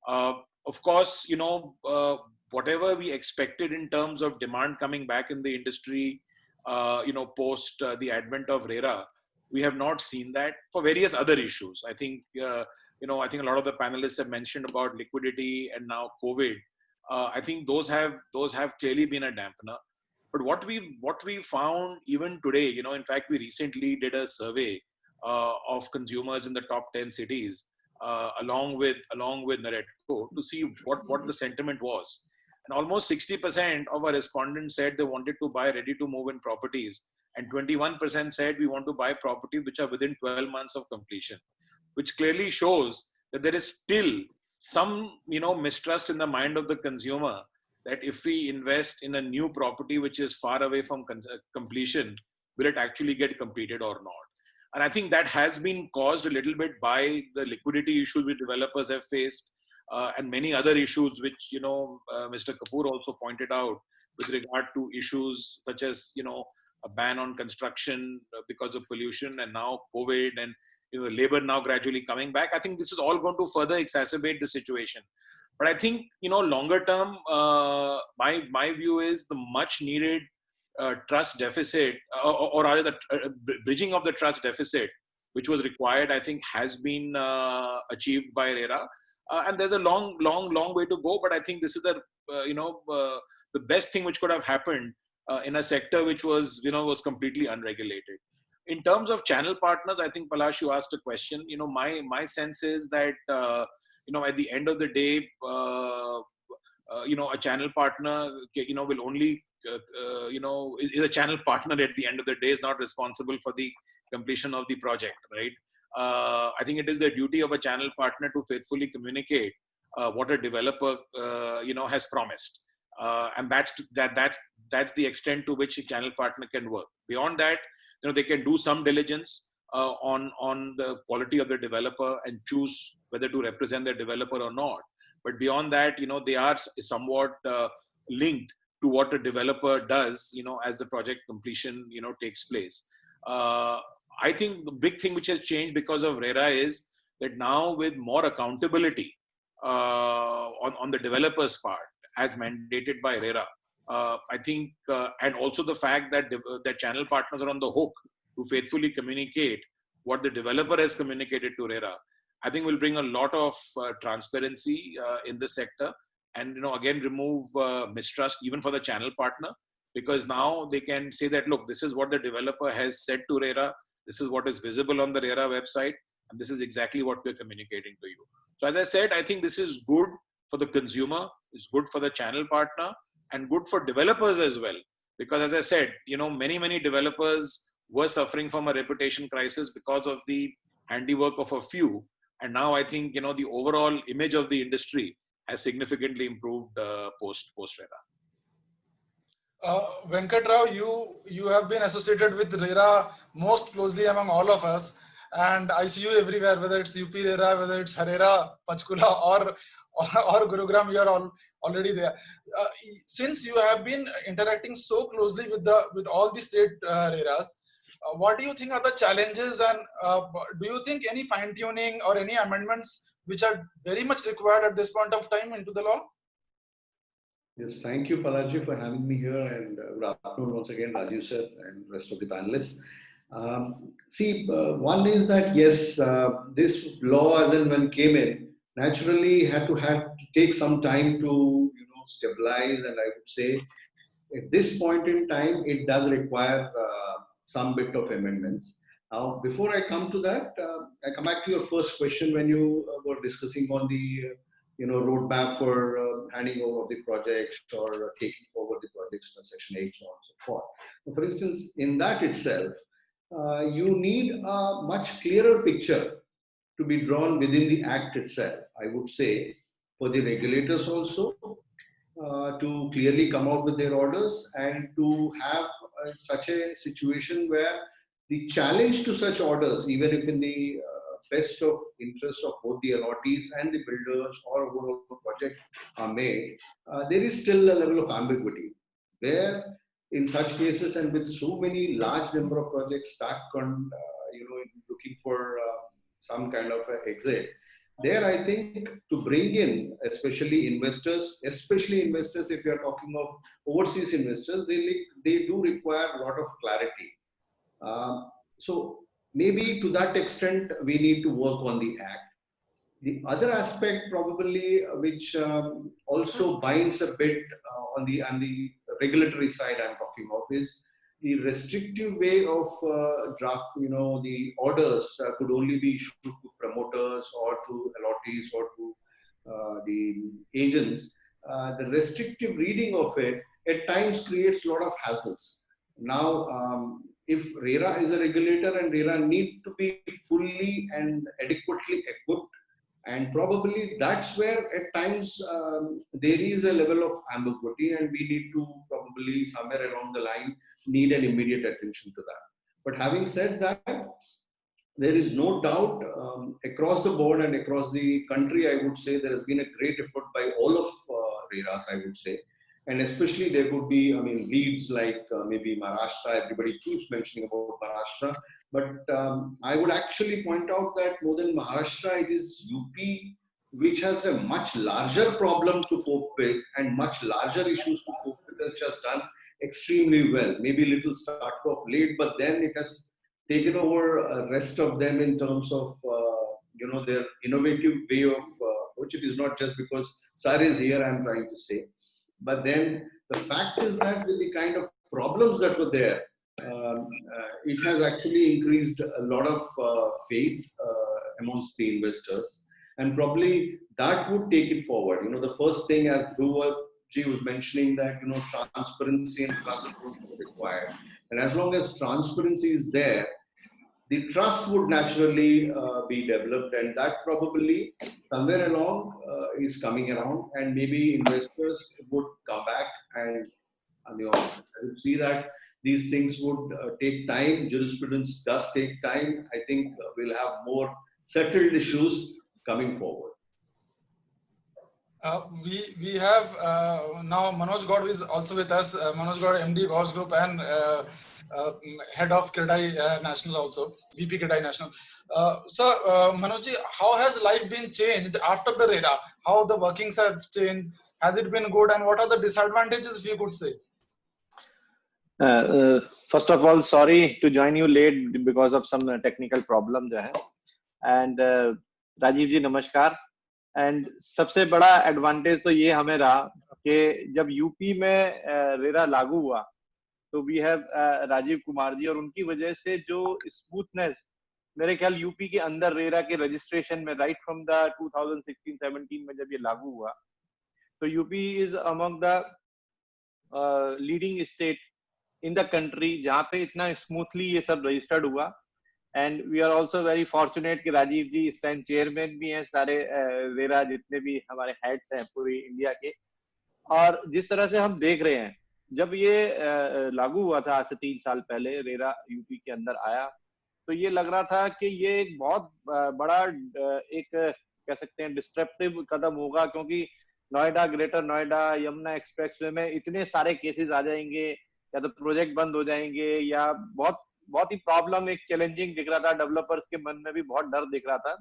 Of course, whatever we expected in terms of demand coming back in the industry, post the advent of RERA, we have not seen that for various other issues. I think, I think a lot of the panelists have mentioned about liquidity and now COVID. I think those have clearly been a dampener. But what we found even today, in fact, we recently did a survey of consumers in the top 10 cities, along with Naredco, to see what the sentiment was. And almost 60% of our respondents said they wanted to buy ready-to-move-in properties, and 21% said we want to buy properties which are within 12 months of completion, which clearly shows that there is still some, mistrust in the mind of the consumer, that if we invest in a new property which is far away from completion, will it actually get completed or not? And I think that has been caused a little bit by the liquidity issues which developers have faced, and many other issues which, Mr. Kapoor also pointed out with regard to issues such as, a ban on construction because of pollution, and now COVID, and, labor now gradually coming back. I think this is all going to further exacerbate the situation. But I think, longer term, my view is the much needed trust deficit, or rather the bridging of the trust deficit which was required, I think has been achieved by RERA. And there's a long way to go, but I think this is the best thing which could have happened in a sector which was, was completely unregulated. In terms of channel partners, I think, Palash, you asked a question. My sense is that, at the end of the day, a channel partner, will only, is a channel partner at the end of the day, is not responsible for the completion of the project, right? I think it is the duty of a channel partner to faithfully communicate what a developer, has promised. And that's the extent to which a channel partner can work. Beyond that, they can do some diligence on the quality of the developer and choose whether to represent the developer or not. But beyond that, they are somewhat linked to what a developer does, as the project completion, takes place. I think the big thing which has changed because of RERA is that now with more accountability on the developer's part, as mandated by RERA, I think, and also the fact that that channel partners are on the hook to faithfully communicate what the developer has communicated to RERA, I think will bring a lot of transparency in the sector, and again remove mistrust even for the channel partner, because now they can say that, look, this is what the developer has said to RERA, this is what is visible on the RERA website, and this is exactly what we're communicating to you. So as I said, I think this is good for the consumer, it's good for the channel partner, and good for developers as well. Because as I said, many developers were suffering from a reputation crisis because of the handiwork of a few. And now I think, the overall image of the industry has significantly improved post-RERA. Venkat Rao, you have been associated with RERA most closely among all of us, and I see you everywhere, whether it's UP RERA, whether it's Harera, Panchkula, or Gurugram, you are already there. Since you have been interacting so closely with all the state RERAs, what do you think are the challenges, and do you think any fine-tuning or any amendments which are very much required at this point of time into the law? Yes, thank you, Palaji, for having me here, and good afternoon once again, Rajiv sir and rest of the panelists. One is that yes, this law as and when came in, naturally had to take some time to stabilize, and I would say at this point in time it does require some bit of amendments. Now, before I come to that, I come back to your first question when you were discussing on the roadmap for handing over the projects or taking over the projects for Section 8, so on and so forth. For instance, in that itself, you need a much clearer picture to be drawn within the Act itself, I would say, for the regulators also, to clearly come out with their orders and to have such a situation where the challenge to such orders, even if in the best of interest of both the allottees and the builders or overall project are made, there is still a level of ambiguity where in such cases and with so many large number of projects start looking for some kind of exit. There, I think to bring in, especially investors if you are talking of overseas investors, they do require a lot of clarity. So maybe to that extent, we need to work on the Act. The other aspect probably, which also binds a bit on the regulatory side I'm talking of, is the restrictive way of draft, the orders could only be issued to promoters or to allottees or to the agents. The restrictive reading of it at times creates a lot of hassles. Now, if RERA is a regulator and RERA need to be fully and adequately equipped, and probably that's where at times there is a level of ambiguity, and we need to probably somewhere along the line need an immediate attention to that. But having said that, there is no doubt across the board and across the country, I would say there has been a great effort by all of RERAs, I would say. And especially there could be, leads like maybe Maharashtra, everybody keeps mentioning about Maharashtra. But I would actually point out that more than Maharashtra, it is UP which has a much larger problem to cope with and much larger issues to cope with, has just done extremely well. Maybe a little started off late, but then it has taken over rest of them in terms of their innovative way of which it is not just because Sir is here, I'm trying to say, but then the fact is that with the kind of problems that were there, it has actually increased a lot of faith amongst the investors, and probably that would take it forward. The first thing, as Dhruva ji was mentioning, that transparency and trust is required, and as long as transparency is there, the trust would naturally be developed, and that probably somewhere along is coming around, and maybe investors would come back, and I would see that these things would take time. Jurisprudence does take time. I think we'll have more settled issues coming forward. We have now Manoj Gaud is also with us. Manoj Gaud, MD Gauss Group and head of CREDAI National, also VP CREDAI National. So Manoj ji, how has life been changed after the RERA? How the workings have changed? Has it been good, and what are the disadvantages, if you could say? First of all, sorry to join you late because of some technical problem जो है. And Rajiv जी नमस्कार. And सबसे बड़ा advantage तो ये हमें रहा कि जब यूपी में रेरा लागू हुआ तो वी हैव राजीव कुमार जी, और उनकी वजह से जो स्मूथनेस मेरे ख्याल यूपी के अंदर रेरा के रजिस्ट्रेशन में राइट फ्रॉम द 2016-17 में जब ये लागू हुआ तो UP is among the leading state in the country जहाँ पे इतना स्मूथली ये सब रजिस्टर्ड हुआ. And we are also very fortunate कि राजीव जी इस टाइम चेयरमैन भी हैं सारे रेरा जितने भी हमारे हेड्स हैं पूरी इंडिया के. और जिस तरह से हम देख रहे हैं जब ये लागू हुआ था आज से 3 साल पहले रेरा यूपी के अंदर आया तो ये लग रहा था कि ये एक बहुत बड़ा एक कह सकते हैं डिस्ट्रप्टिव कदम होगा, क्योंकि नोएडा, ग्रेटर नोएडा, यमुना एक्सप्रेसवे में इतने सारे केसेस आ जाएंगे, या तो प्रोजेक्ट बंद हो जाएंगे, या बहुत ही प्रॉब्लम एक चैलेंजिंग दिख रहा था. डेवलपर्स के मन में भी बहुत डर दिख रहा था.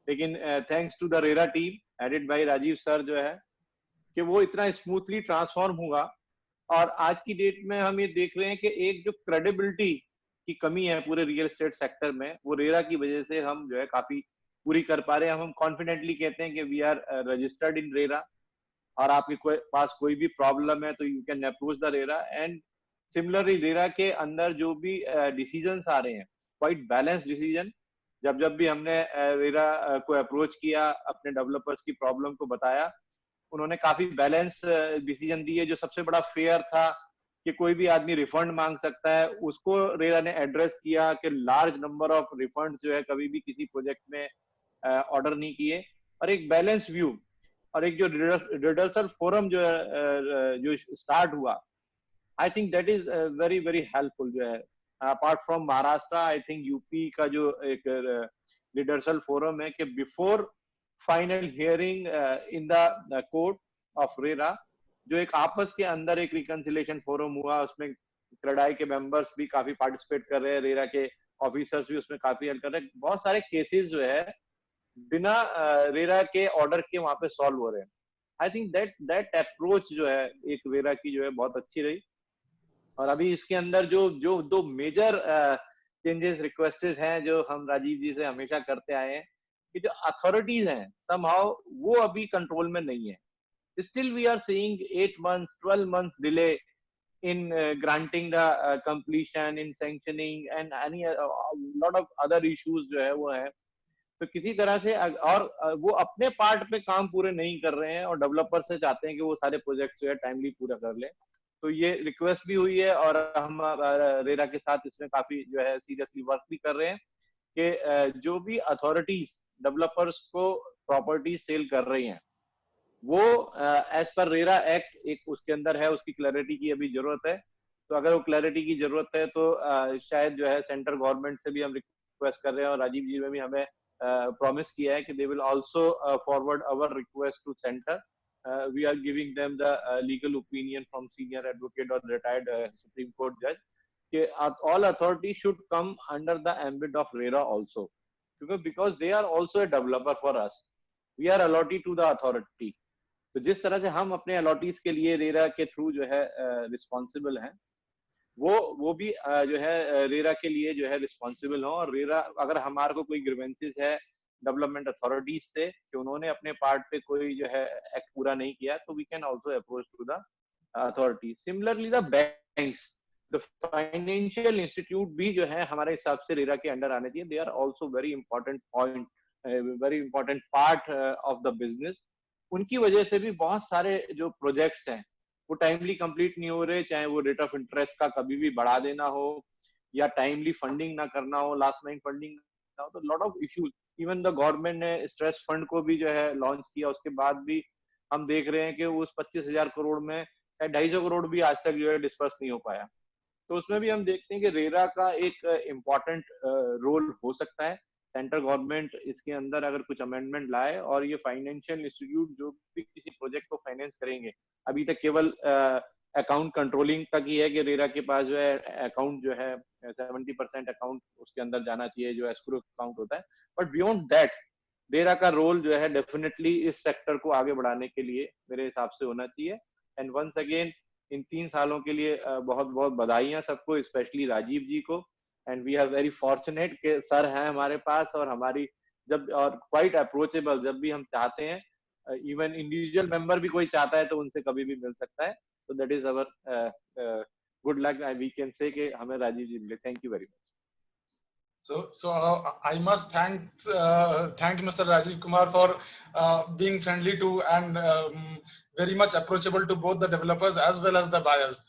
लेकिन thanks to the RERA team headed by Rajiv sir जो है कि वो इतना स्मूथली ट्रांसफॉर्म हुआ. और आज की डेट में हम ये देख रहे हैं कि एक जो क्रेडिबिलिटी की कमी है पूरे रियल एस्टेट सेक्टर में, वो रेरा की वजह से हम जो है काफी पूरी कर पा रहे हैं. हम कॉन्फिडेंटली कहते हैं कि we are registered in RERA, और आपके पास कोई भी प्रॉब्लम है तो you can approach the RERA. And similarly RERA के अंदर जो भी डिसीजंस आ रहे हैं क्वाइट बैलेंस डिसीजन. जब भी हमने रेरा को अप्रोच किया, अपने डेवलपर्स की प्रॉब्लम को बताया, उन्होंने काफी बैलेंस डिसीजन दिए. जो सबसे बड़ा फेयर था कि कोई भी आदमी रिफंड मांग सकता है, उसको रेरा ने एड्रेस किया कि लार्ज नंबर ऑफ रिफंड जो है कभी भी किसी प्रोजेक्ट में ऑर्डर नहीं किए. और एक बैलेंस व्यू और एक जो रिडर्सल फोरम जो स्टार्ट हुआ, I think that is very very helpful जो है. Apart from Maharashtra, I think UP का जो एक रिडर्सल फोरम है कि before final hearing in the court of RERA, जो एक आपस के अंदर एक रिकंसिलेशन फोरम हुआ, उसमें क्रेडाई के मेंबर्स भी काफी पार्टिसिपेट कर रहे हैं, रेरा के ऑफिसर्स भी उसमें काफी हेल्प कर रहे हैं. बहुत सारे केसेस जो है बिना रेरा के ऑर्डर के वहां पे सॉल्व हो रहे हैं. आई थिंक दैट अप्रोच जो है एक रेरा की जो है बहुत अच्छी रही. और अभी इसके अंदर जो दो मेजर चेंजेस रिक्वेस्टेड हैं जो हम राजीव जी से हमेशा करते आए हैं कि जो अथॉरिटीज हैं समहाउ वो अभी कंट्रोल में नहीं है. Still we are seeing 8 months 12 months delay in granting the completion, in sanctioning and any lot of other issues जो है वो है. तो किसी तरह से और वो अपने पार्ट पे काम पूरे नहीं कर रहे हैं और डेवलपर से चाहते हैं कि वो सारे प्रोजेक्ट जो है टाइमली पूरा कर ले. तो ये रिक्वेस्ट भी हुई है और हम रेरा के साथ इसमें काफी जो है सीरियसली वर्क भी कर रहे हैं कि जो भी अथॉरिटीज डेवलपर्स को प्रॉपर्टी सेल कर रही हैं वो एज पर रेरा एक्ट एक उसके अंदर है, उसकी क्लैरिटी की अभी जरूरत है. तो अगर वो क्लैरिटी की जरूरत है तो शायद जो है सेंट्रल गवर्नमेंट से भी हम रिक्वेस्ट कर रहे हैं, और राजीव जी ने भी हमें प्रॉमिस किया है कि they will also forward our request to centre. We are giving them the legal opinion from senior advocate or retired Supreme Court judge that all authorities should come under the ambit of RERA also, because they are also a developer for us. We are allotee to the authority. तो जिस तरह से हम अपने allottees के लिए RERA के through जो है रिस्पॉन्सिबल हैं, वो भी जो है रेरा के लिए जो है रिस्पॉन्सिबल हो, और रेरा अगर हमारे को कोई ग्रीवेंसेस है डेवलपमेंट अथॉरिटीज से कि उन्होंने अपने पार्ट पे कोई जो है एक्ट पूरा नहीं किया, तो we can also approach to the authority. Similarly the banks, the financial institute भी जो है हमारे हिसाब से रेरा के अंडर आने चाहिए. They are also very important point, very important part of the business. उनकी वजह से भी बहुत सारे जो प्रोजेक्ट्स हैं वो टाइमली कंप्लीट नहीं हो रहे, चाहे वो रेट ऑफ इंटरेस्ट का कभी भी बढ़ा देना हो या टाइमली फंडिंग ना करना हो, लास्ट माइल फंडिंग ना हो, तो lot of issues. Even the government ने स्ट्रेस फंड को भी जो है लॉन्च किया, उसके बाद भी हम देख रहे हैं कि उस 25,000 करोड़ में 250 करोड़ भी आज तक जो है डिस्पर्स नहीं हो पाया. तो उसमें भी हम देखते हैं कि रेरा का एक इम्पॉर्टेंट रोल हो सकता है. सेंट्रल गवर्नमेंट इसके अंदर अगर कुछ अमेंडमेंट लाए और ये फाइनेंशियल इंस्टीट्यूट जो भी किसी प्रोजेक्ट को फाइनेंस करेंगे, अभी तक केवल अकाउंट कंट्रोलिंग तक ही है कि रेरा के पास जो है अकाउंट जो है 70% अकाउंट उसके अंदर जाना चाहिए जो एस्क्रो अकाउंट होता है. बट बियॉन्ड दैट रेरा का रोल जो है डेफिनेटली इस सेक्टर को आगे बढ़ाने के लिए मेरे हिसाब से होना चाहिए. एंड वंस अगेन इन 3 सालों के लिए बहुत बहुत बधाइयां सबको, स्पेशली राजीव जी को. And we are very fortunate कि सर हैं हमारे पास, और हमारी जब और क्वाइट अप्रोचेबल, जब भी हम चाहते हैं, इवन इंडिविजुअल मेंबर भी कोई चाहता है तो उनसे कभी भी मिल सकता है. तो that is our good luck, we can say कि हमें राजीव जी मिले. Thank you very much. So I must thank Mr. Rajiv Kumar for being friendly to and very much approachable to both the developers as well as the buyers.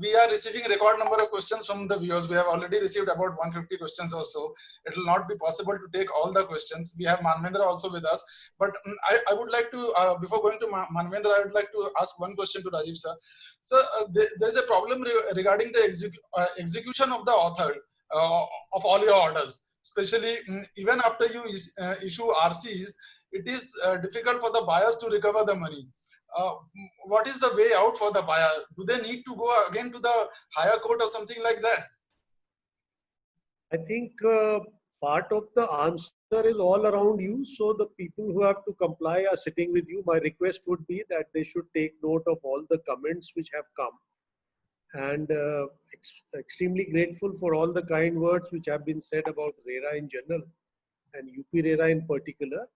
We are receiving record number of questions from the viewers. We have already received about 150 questions or so. It will not be possible to take all the questions. We have Manvendra also with us. But I would like to, before going to Manvendra, I would like to ask one question to Rajiv sir. So there is a problem regarding the execution of the author of all your orders, especially even after you issue RCs, it is difficult for the buyers to recover the money. What is the way out for the buyer? Do they need to go again to the higher court or something like that? I think part of the answer is all around you. So the people who have to comply are sitting with you. My request would be that they should take note of all the comments which have come. And extremely grateful for all the kind words which have been said about RERA in general and UP RERA in particular.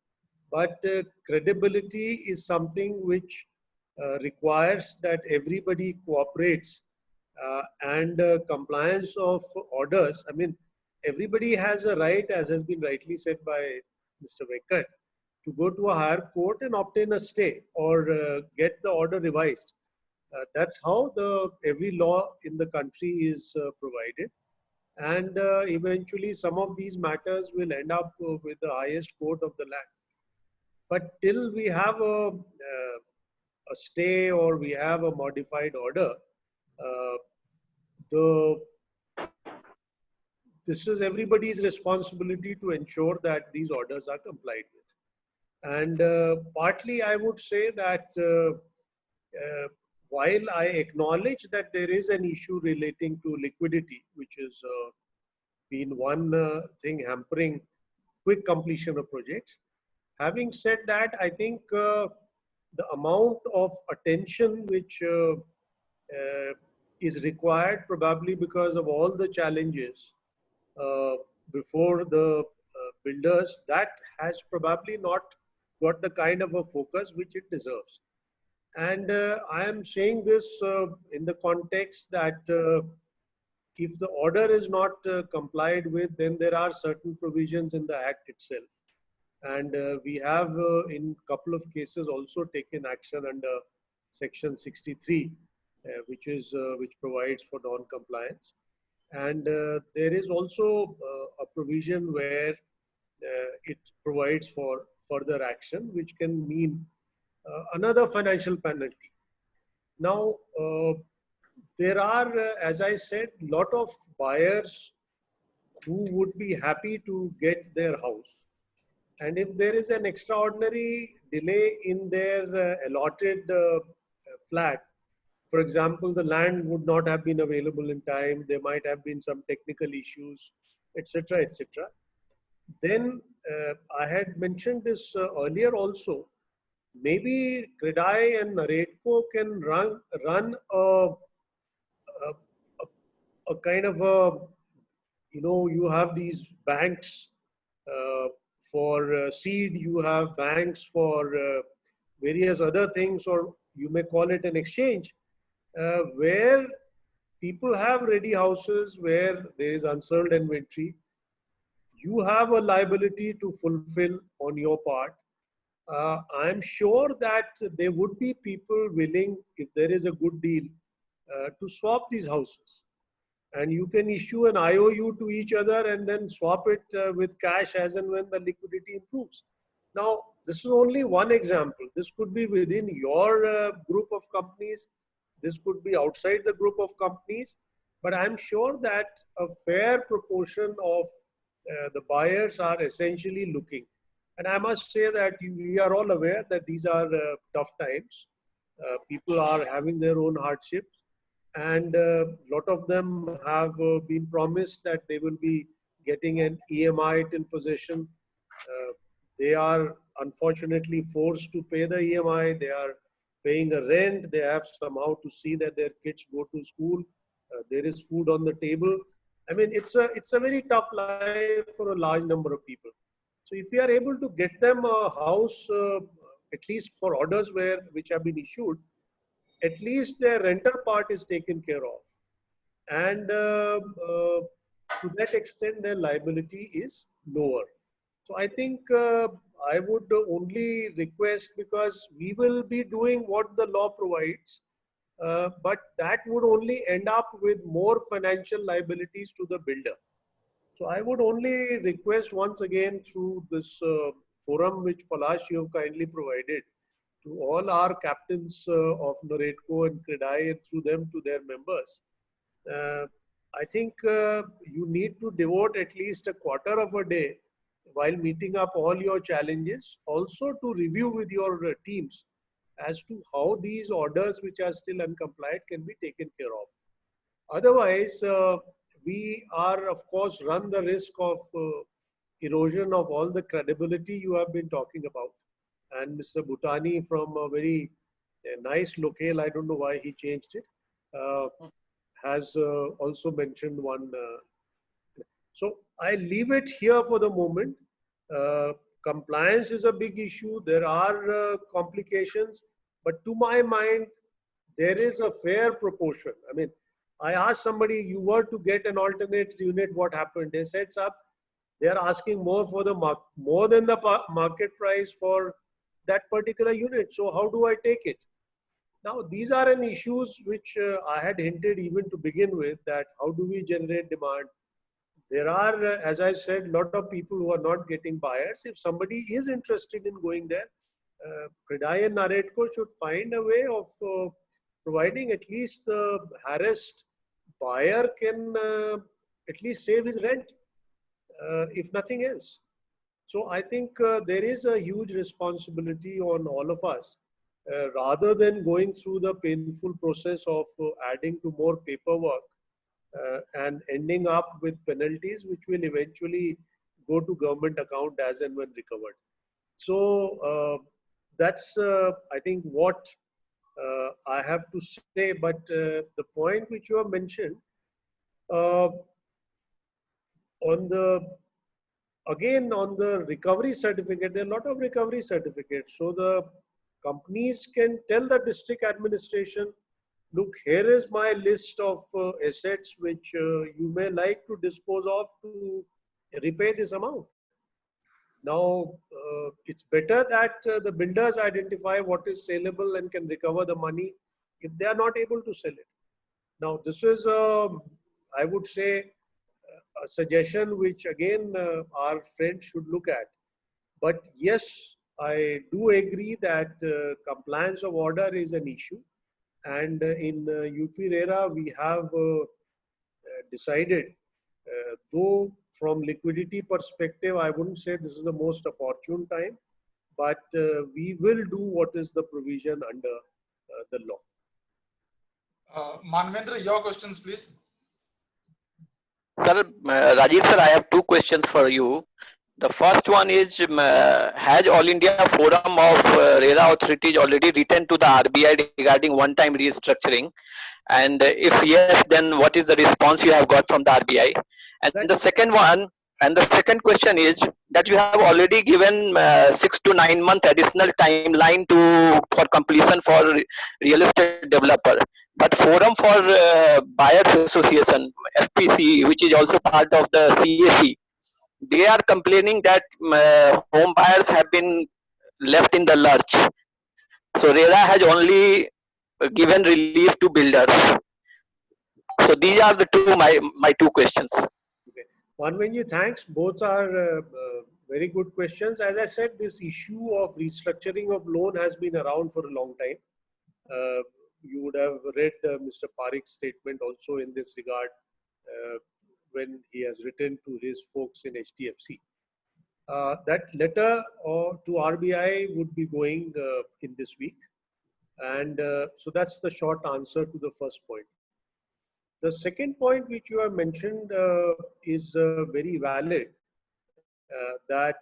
But credibility is something which requires that everybody cooperates and compliance of orders. I mean, everybody has a right, as has been rightly said by Mr. Venkat, to go to a higher court and obtain a stay or get the order revised. That's how every law in the country is provided, and eventually some of these matters will end up with the highest court of the land. But till we have a stay or we have a modified order, this is everybody's responsibility to ensure that these orders are complied with. And partly I would say that while I acknowledge that there is an issue relating to liquidity, which has been one thing hampering quick completion of projects, having said that, I think the amount of attention which is required, probably because of all the challenges before the builders, that has probably not got the kind of a focus which it deserves. And I am saying this in the context that if the order is not complied with, then there are certain provisions in the Act itself. And we have in a couple of cases also taken action under Section 63, which provides for non-compliance. And there is also a provision where it provides for further action, which can mean another financial penalty. Now, there are, as I said, a lot of buyers who would be happy to get their house. And if there is an extraordinary delay in their allotted flat, for example, the land would not have been available in time, there might have been some technical issues, etc., etc. Then I had mentioned this earlier also. Maybe CREDAI and NAREDCO can run a kind of a, you have these banks for seed, you have banks for various other things, or you may call it an exchange, where people have ready houses where there is unsold inventory. You have a liability to fulfill on your part. I'm sure that there would be people willing, if there is a good deal, to swap these houses. And you can issue an IOU to each other and then swap it with cash as and when the liquidity improves. Now, this is only one example. This could be within your group of companies. This could be outside the group of companies. But I'm sure that a fair proportion of the buyers are essentially looking. And I must say that we are all aware that these are tough times. People are having their own hardships. And a lot of them have been promised that they will be getting an EMI till possession. They are unfortunately forced to pay the EMI. They are paying a rent. They have somehow to see that their kids go to school. There is food on the table. I mean, it's a very tough life for a large number of people. So if we are able to get them a house, at least for orders which have been issued, at least their rental part is taken care of. And to that extent, their liability is lower. So I think I would only request, because we will be doing what the law provides, but that would only end up with more financial liabilities to the builder. So I would only request once again through this forum which Palash you have kindly provided, to all our captains of Noredco and CREDAI, and through them to their members. I think you need to devote at least a quarter of a day while meeting up all your challenges, also to review with your teams as to how these orders which are still uncompliant can be taken care of. Otherwise, we are of course run the risk of erosion of all the credibility you have been talking about. And Mr. Bhutani, from a very nice locale, I don't know why he changed it, has also mentioned one. So I leave it here for the moment. Compliance is a big issue. There are complications, but to my mind, there is a fair proportion. I mean, I asked somebody, you were to get an alternate unit, what happened? They said, "Sir, they are asking more for the more than the market price for that particular unit. So how do I take it?" Now, these are an issues which I had hinted even to begin with, that how do we generate demand? There are, as I said, a lot of people who are not getting buyers. If somebody is interested in going there, CREDAI and Noredco should find a way of providing at least the harassed buyer can at least save his rent, if nothing else. So I think there is a huge responsibility on all of us, rather than going through the painful process of adding to more paperwork and ending up with penalties which will eventually go to government account as and when recovered. So that's I think what I have to say. But the point which you have mentioned on the recovery certificate, there are a lot of recovery certificates. So the companies can tell the district administration, look, here is my list of assets which you may like to dispose of to repay this amount. Now, it's better that the builders identify what is saleable and can recover the money if they are not able to sell it. Now, this is, I would say, a suggestion which again our friends should look at. But yes, I do agree that compliance of order is an issue. And in UP RERA, we have decided, though from liquidity perspective, I wouldn't say this is the most opportune time, but we will do what is the provision under the law. Manvendra, your questions, please. Sir, Rajiv sir, I have two questions for you. The first one is, has All India Forum of RERA authorities already written to the RBI regarding one-time restructuring? And if yes, then what is the response you have got from the RBI? And the second one, and the second question is that you have already given 6 to 9 month additional timeline for completion for real estate developer. But Forum for Buyers Association, FPC, which is also part of the CAC, they are complaining that home buyers have been left in the lurch. So RERA has only given relief to builders. So these are the my two questions. Okay. Vanvenji, thanks. Both are very good questions. As I said, this issue of restructuring of loan has been around for a long time. You would have read Mr. Parikh's statement also in this regard when he has written to his folks in HDFC. That letter to RBI would be going in this week. And so that's the short answer to the first point. The second point which you have mentioned is very valid, that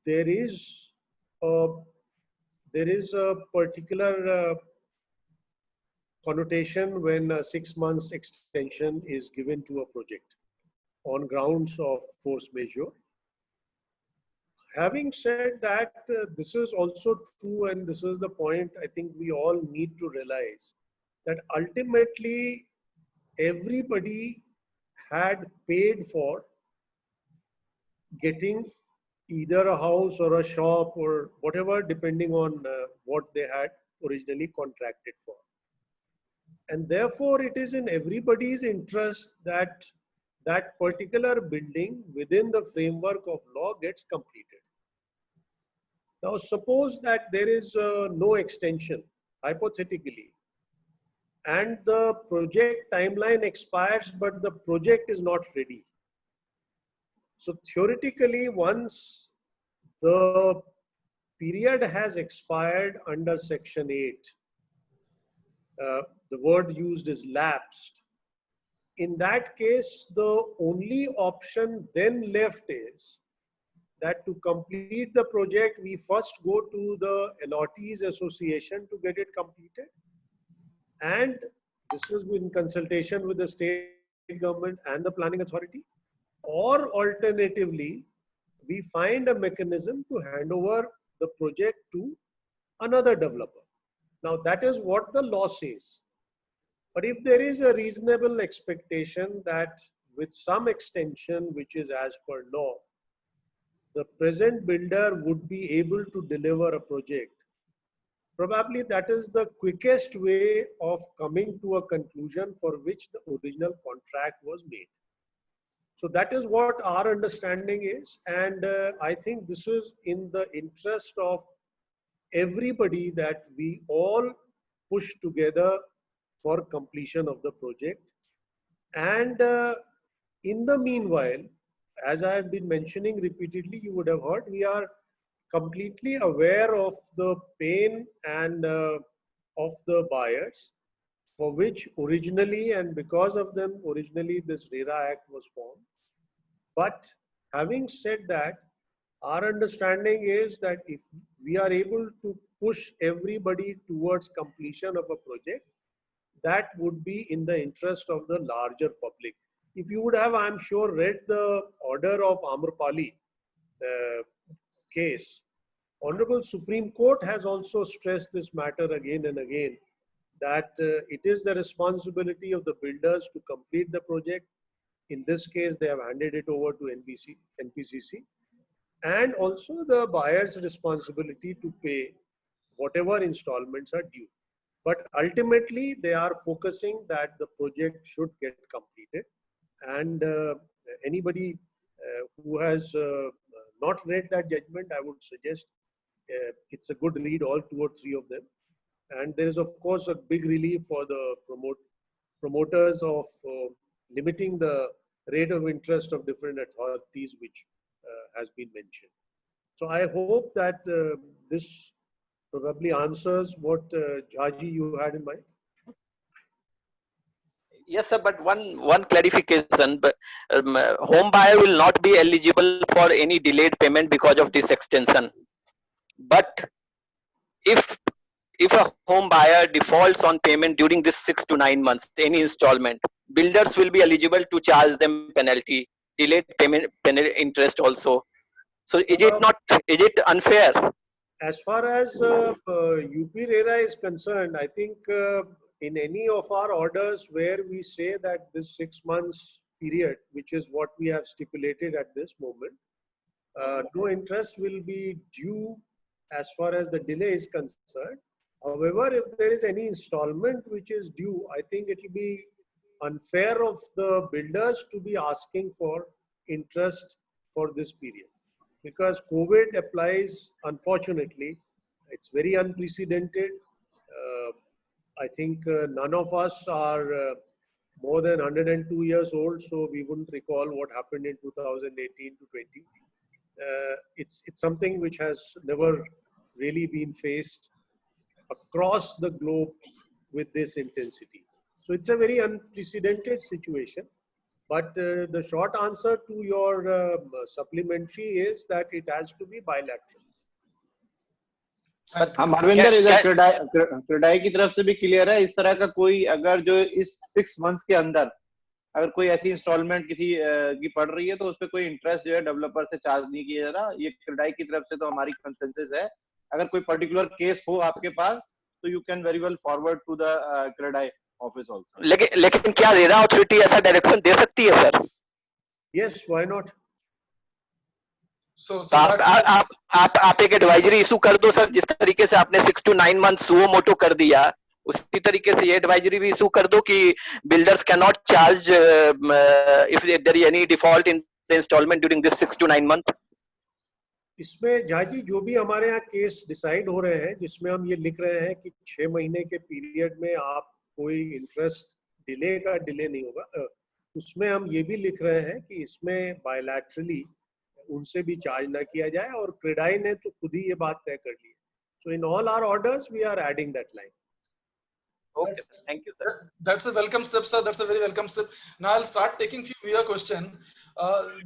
there is a particular connotation when a 6 months extension is given to a project on grounds of force majeure. Having said that, this is also true, and this is the point I think we all need to realize, that ultimately everybody had paid for getting either a house or a shop or whatever, depending on what they had originally contracted for. And therefore, it is in everybody's interest that that particular building within the framework of law gets completed. Now, suppose that there is no extension, hypothetically, and the project timeline expires, but the project is not ready. So theoretically, once the period has expired under Section 8, the word used is lapsed. In that case, the only option then left is that to complete the project, we first go to the Allottees Association to get it completed. And this was in consultation with the state government and the planning authority. Or alternatively, we find a mechanism to hand over the project to another developer. Now, that is what the law says. But if there is a reasonable expectation that with some extension, which is as per law, the present builder would be able to deliver a project, probably that is the quickest way of coming to a conclusion for which the original contract was made. So that is what our understanding is. And I think this is in the interest of everybody that we all push together for completion of the project. And in the meanwhile, as I have been mentioning repeatedly, you would have heard, we are completely aware of the pain and of the buyers, for which originally and because of them originally this RERA Act was formed. But having said that, our understanding is that if we are able to push everybody towards completion of a project, that would be in the interest of the larger public. If you would have, I'm sure, read the order of Amrapali case, Honorable Supreme Court has also stressed this matter again and again, that it is the responsibility of the builders to complete the project. In this case, they have handed it over to NPCC, and also the buyer's responsibility to pay whatever installments are due. But ultimately, they are focusing that the project should get completed. And anybody who has not read that judgment, I would suggest it's a good read, all 2 or 3 of them. And there is, of course, a big relief for the promoters of limiting the rate of interest of different authorities, which has been mentioned. So I hope that this probably answers what Jhaji you had in mind. Yes, sir, but one clarification. But home buyer will not be eligible for any delayed payment because of this extension. But if a home buyer defaults on payment during this 6 to 9 months, any installment, builders will be eligible to charge them penalty, delayed payment, interest also. So is it unfair? As far as UP RERA is concerned, I think in any of our orders where we say that this 6 months period, which is what we have stipulated at this moment, no interest will be due as far as the delay is concerned. However, if there is any installment which is due, I think it will be unfair of the builders to be asking for interest for this period. Because COVID applies, unfortunately, it's very unprecedented. I think none of us are more than 102 years old, so we wouldn't recall what happened in 2018 to 20. It's something which has never really been faced across the globe with this intensity. So it's a very unprecedented situation. But the short answer to your supplementary is that it has to be bilateral. हाँ मारविंदर, इधर क्रेडाई की तरफ से भी clear है। इस तरह का कोई अगर जो इस 6 मंथ्स के अंदर अगर कोई ऐसी इंस्टॉलमेंट किसी की पड़ रही है तो उस पर कोई इंटरेस्ट जो है डेवलपर से चार्ज नहीं किया जा रहा। ये क्रेडाई की तरफ से तो हमारी कंसेंसस है। अगर कोई पर्टिकुलर केस हो आपके पास तो you can very well forward to the CREDAI office also. लेकिन क्या रेरा अथॉरिटी ऐसा डायरेक्शन दे सकती है सर? Yes, why not. आप एक एडवाइजरी इशू कर दो सर, जिस तरीके से आपने 6 to 9 months सुओ मोटो कर दिया, उसी तरीके से ये एडवाइजरी भी इशू कर दो कि builders can not charge if there is any default in the installment during this 6 to 9 months। इसमें जाजी जो भी हमारे यहाँ केस डिसाइड हो रहे हैं, जिसमें हम ये लिख रहे हैं कि 6 महीने के पीरियड में आप कोई इंटरेस्ट डिले नहीं होगा, उसमें हम ये भी लिख रहे हैं कि इसमें बायलैटरली उनसे भी चार्ज ना किया जाए, और क्रेडाई ने तो खुद ही ये बात तय कर ली है। So in all our orders we are adding that line. Okay, thank you sir. That's a welcome step, sir. That's a very welcome step. Now I'll start taking few via question.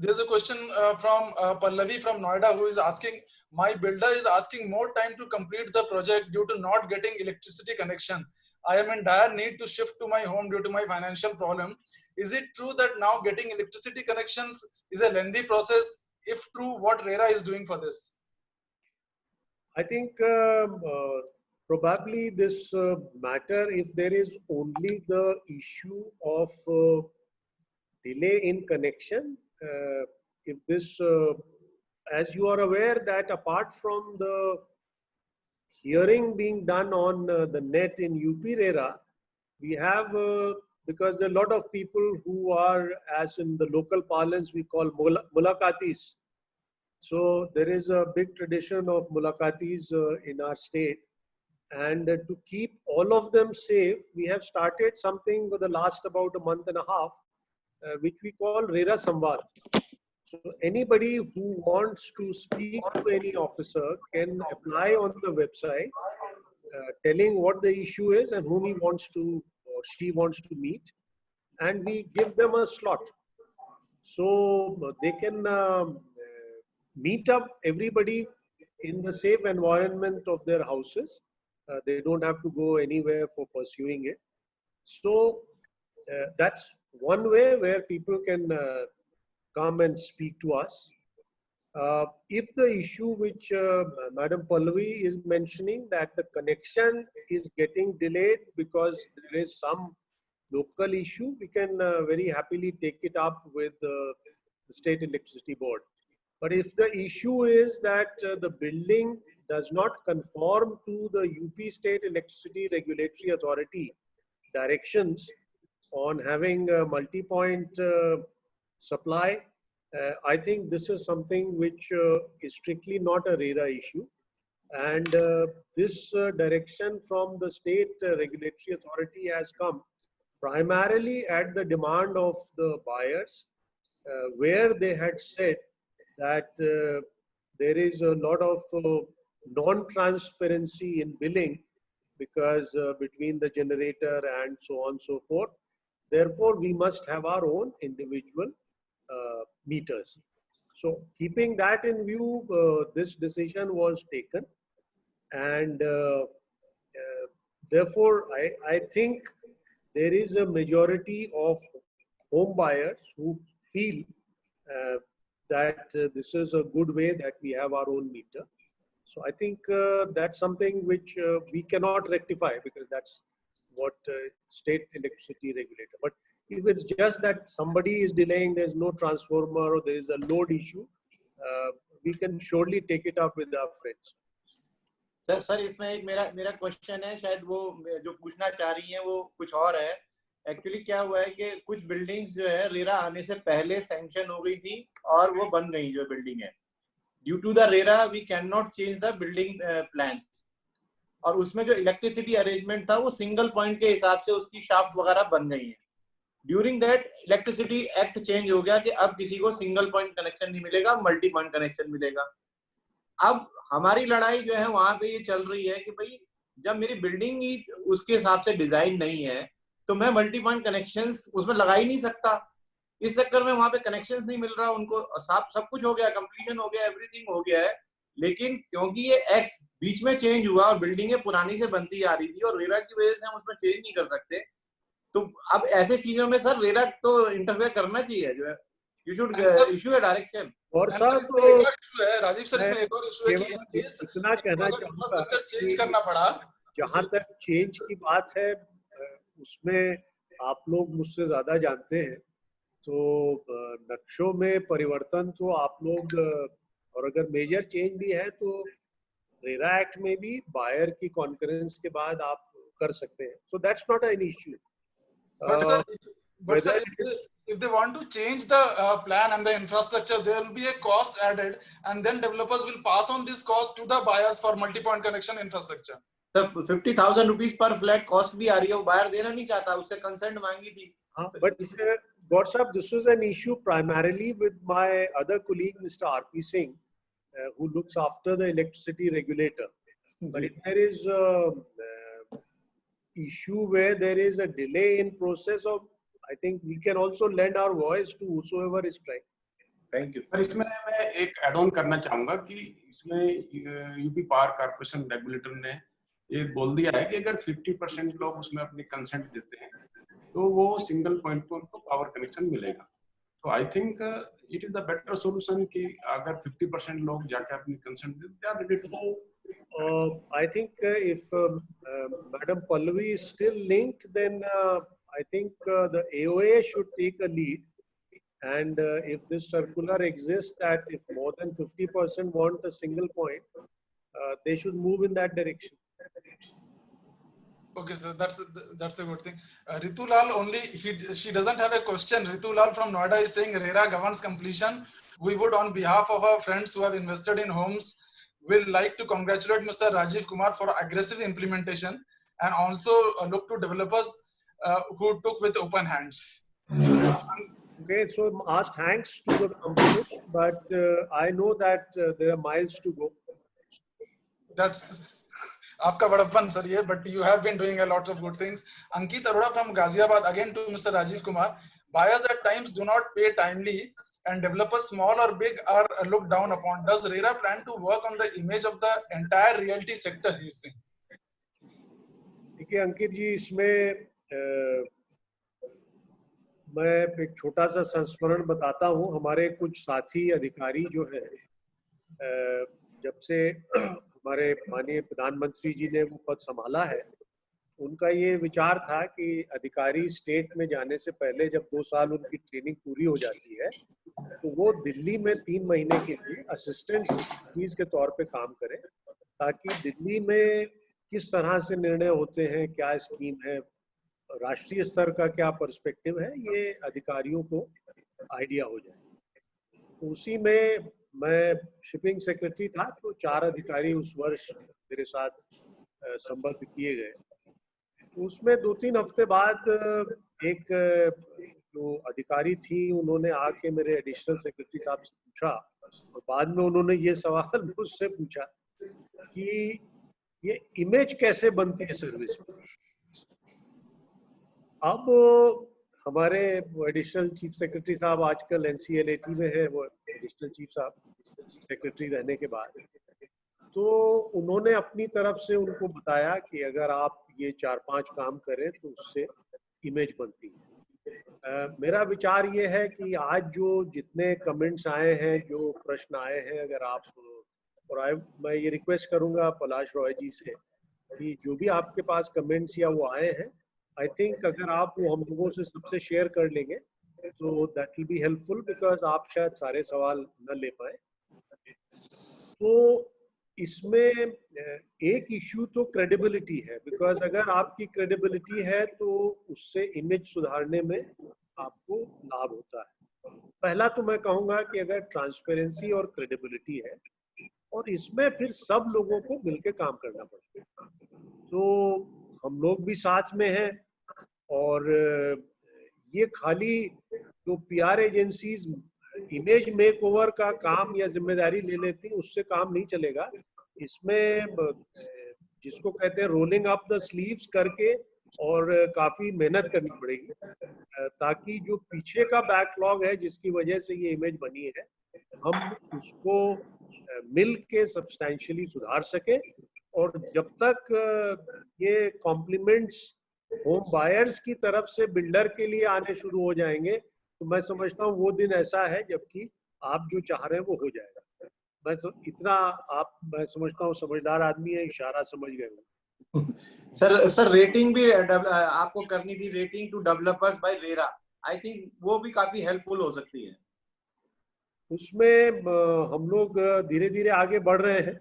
There's a question from Pallavi from Noida, who is asking, my builder is asking more time to complete the project due to not getting electricity connection. I am in dire need to shift to my home due to my financial problem. Is it true that now getting electricity connections is a lengthy process? If true, what RERA is doing for this? I think probably this matter, if there is only the issue of delay in connection, if this, as you are aware that apart from the hearing being done on the net in UP RERA, we have, because there are a lot of people who are, as in the local parlance we call mulakatis. So there is a big tradition of mulakatis in our state. And to keep all of them safe, we have started something for the last about a month and a half, which we call RERA Samvad. So anybody who wants to speak to any officer can apply on the website, telling what the issue is and whom he wants to or she wants to meet, and we give them a slot. So they can meet up everybody in the safe environment of their houses. They don't have to go anywhere for pursuing it. So that's one way where people can come and speak to us. If the issue which Madam Pallavi is mentioning, that the connection is getting delayed because there is some local issue, we can very happily take it up with the State Electricity Board. But if the issue is that the building does not conform to the UP State Electricity Regulatory Authority directions on having a multi-point supply, I think this is something which is strictly not a RERA issue. And this direction from the State Regulatory Authority has come primarily at the demand of the buyers, where they had said that there is a lot of non-transparency in billing because between the generator and so on and so forth. therefore we must have our own individual meters. So keeping that in view, this decision was taken, and therefore I think there is a majority of home buyers who feel that this is a good way that we have our own meter. So I think that's something which we cannot rectify, because that's what state electricity regulator. But if it's just that somebody is delaying, there's no transformer or there is a load issue, we can surely take it up with our friends. Sir इसमें एक मेरा question है, शायद वो जो पूछना चाह रही हैं वो कुछ और है। एक्चुअली क्या हुआ है कि कुछ बिल्डिंग्स जो है रेरा आने से पहले सैंक्शन हो गई थी और वो बन गई जो बिल्डिंग है। Due to the RERA we can not change the building plans, और उसमें जो इलेक्ट्रिसिटी अरेंजमेंट था वो सिंगल पॉइंट के हिसाब से उसकी शाफ्ट वगैरह बन गई है। During that electricity act change हो गया कि अब किसी को सिंगल पॉइंट कनेक्शन नहीं मिलेगा, मल्टी पॉइंट कनेक्शन मिलेगा। अब हमारी लड़ाई जो है वहां पे ये चल रही है कि भाई जब मेरी बिल्डिंग ही उसके हिसाब से डिजाइन नहीं है तो मैं मल्टी पॉइंट कनेक्शंस उसमें लगा ही नहीं सकता। इस चक्कर में वहां पे कनेक्शंस नहीं मिल रहा उनको। सब कुछ हो गया, कंप्लीशन हो गया, एवरीथिंग हो गया है, लेकिन क्योंकि ये एक्ट बीच में चेंज हुआ और बिल्डिंगें पुरानी से बनती आ रही थी और रेरा की वजह से हम उसमें चेंज नहीं कर सकते, तो अब ऐसे चीजों में सर रेरा तो इंटरफेयर करना चाहिए, जो है you should issue a direction. और साहब राजीव सर इसमें एक और इशू है कि इतना कहना चाहूंगा चेंज करना पड़ा। जहां तक चेंज की बात है उसमें आप लोग मुझसे ज्यादा जानते हैं, तो नक्शों में परिवर्तन तो आप लोग, और अगर मेजर चेंज भी है तो रेरा एक्ट में भी बायर की कॉन्करेंस के बाद आप कर सकते हैं। So that's not an issue. But sir, if they want to change the plan and the infrastructure, there will be a cost added, and then developers will pass on this cost to the buyers for multi-point connection infrastructure. तो 50,000 rupees per flat cost भी आ रही है, वो buyer देना नहीं चाहता, उससे consent मांगी थी। But God sahab, this is an issue primarily with my other colleague, Mr. R.P. Singh, who looks after the electricity regulator. But if there is a issue where there is a delay in process of, I think we can also lend our voice to whosoever is trying. Thank you. पर इसमें मैं एक add on करना चाहूंगा कि इसमें UP power corporation regulator ने ये बोल दिया है कि अगर 50% लोग उसमें अपनी कंसेंट देते हैं तो वो सिंगल पॉइंट पे उनको पावर कनेक्शन मिलेगा। तो I think it is the better solution कि अगर 50% लोग जाके अपनी consent they are ready to. I think if Madam Pallavi is still linked, then I think the AOA should take a lead, and if this circular exists that if more than 50% want a single point, they should move in that direction. Okay, sir, that's a good thing. Ritu Lal only, she doesn't have a question. Ritu Lal from Noida is saying RERA governs completion. We would, on behalf of our friends who have invested in homes, will like to congratulate Mr. Rajiv Kumar for aggressive implementation, and also look to developers who took with open hands. Okay, so our thanks to the company, but I know that there are miles to go. That's आपका बड़प्पन sir ये, but you have been doing a lot of good things. Ankit Arora from Ghaziabad, again to Mr. Rajiv Kumar. Buyers at times do not pay timely, and developers, small or big, are looked down upon. Does RERA plan to work on the image of the entire realty sector? He is saying. देखिए अंकित जी, इसमें मैं एक छोटा सा संस्मरण बताता हूँ। हमारे कुछ साथी अधिकारी जो है, जब से हमारे माननीय प्रधानमंत्री जी ने वो पद संभाला है, उनका ये विचार था कि अधिकारी स्टेट में जाने से पहले जब 2 साल उनकी ट्रेनिंग पूरी हो जाती है तो वो दिल्ली में 3 महीने के लिए असिस्टेंट सेक्रेटरीज के तौर पे काम करें, ताकि दिल्ली में किस तरह से निर्णय होते हैं, क्या स्कीम है, राष्ट्रीय स्तर का क्या पर्सपेक्टिव है, ये अधिकारियों को आइडिया हो जाए। उसी में मैं शिपिंग सेक्रेटरी था, तो 4 अधिकारी उस वर्ष मेरे साथ संबद्ध किए गए। तो उसमें 2-3 हफ्ते बाद एक जो अधिकारी थी, उन्होंने आके मेरे एडिशनल सेक्रेटरी साहब से पूछा, और बाद में उन्होंने ये सवाल मुझसे पूछा कि ये इमेज कैसे बनती है सर्विस में। अब हमारे एडिशनल चीफ सेक्रेटरी साहब आजकल NCLAT में है, वो एडिशनल चीफ साहब सेक्रेटरी रहने के बाद, तो उन्होंने अपनी तरफ से उनको बताया कि अगर आप ये 4-5 काम करें तो उससे इमेज बनती है। मेरा विचार ये है कि आज जो जितने कमेंट्स आए हैं, जो प्रश्न आए हैं, अगर आप और मैं ये रिक्वेस्ट करूंगा पलाश रॉय जी से कि जो भी आपके पास कमेंट्स या वो आए हैं, आई थिंक अगर आप वो हम लोगों से सबसे शेयर कर लेंगे तो that will be helpful, because आप शायद सारे सवाल न ले पाए। तो इसमें एक इश्यू तो क्रेडिबिलिटी है, बिकॉज अगर आपकी क्रेडिबिलिटी है तो उससे इमेज सुधारने में आपको लाभ होता है। पहला तो मैं कहूँगा कि अगर ट्रांसपेरेंसी और क्रेडिबिलिटी है, और इसमें फिर सब लोगों को मिलकर काम करना पड़ेगा। तो हम लोग भी साथ में हैं, और ये खाली जो PR agencies image make over का काम या जिम्मेदारी ले लेती, उससे काम नहीं चलेगा। इसमें जिसको कहते हैं रोलिंग अप द स्लीव्स करके और काफी मेहनत करनी पड़ेगी, ताकि जो पीछे का बैकलॉग है जिसकी वजह से ये इमेज बनी है, हम उसको मिल के सब्सटैंशियली सुधार सके। और जब तक ये कॉम्प्लीमेंट्स होम बायर्स की तरफ से बिल्डर के लिए आने शुरू हो जाएंगे, तो मैं समझता हूँ वो दिन ऐसा है जबकि आप जो चाह रहे हैं वो हो जाएगा। मैं समझता हूँ समझदार आदमी है, इशारा समझ गए हो। सर रेटिंग भी आपको करनी थी, rating to developers by RERA, I think वो भी काफी हेल्पफुल हो सकती है। उसमें हम लोग धीरे धीरे आगे बढ़ रहे हैं,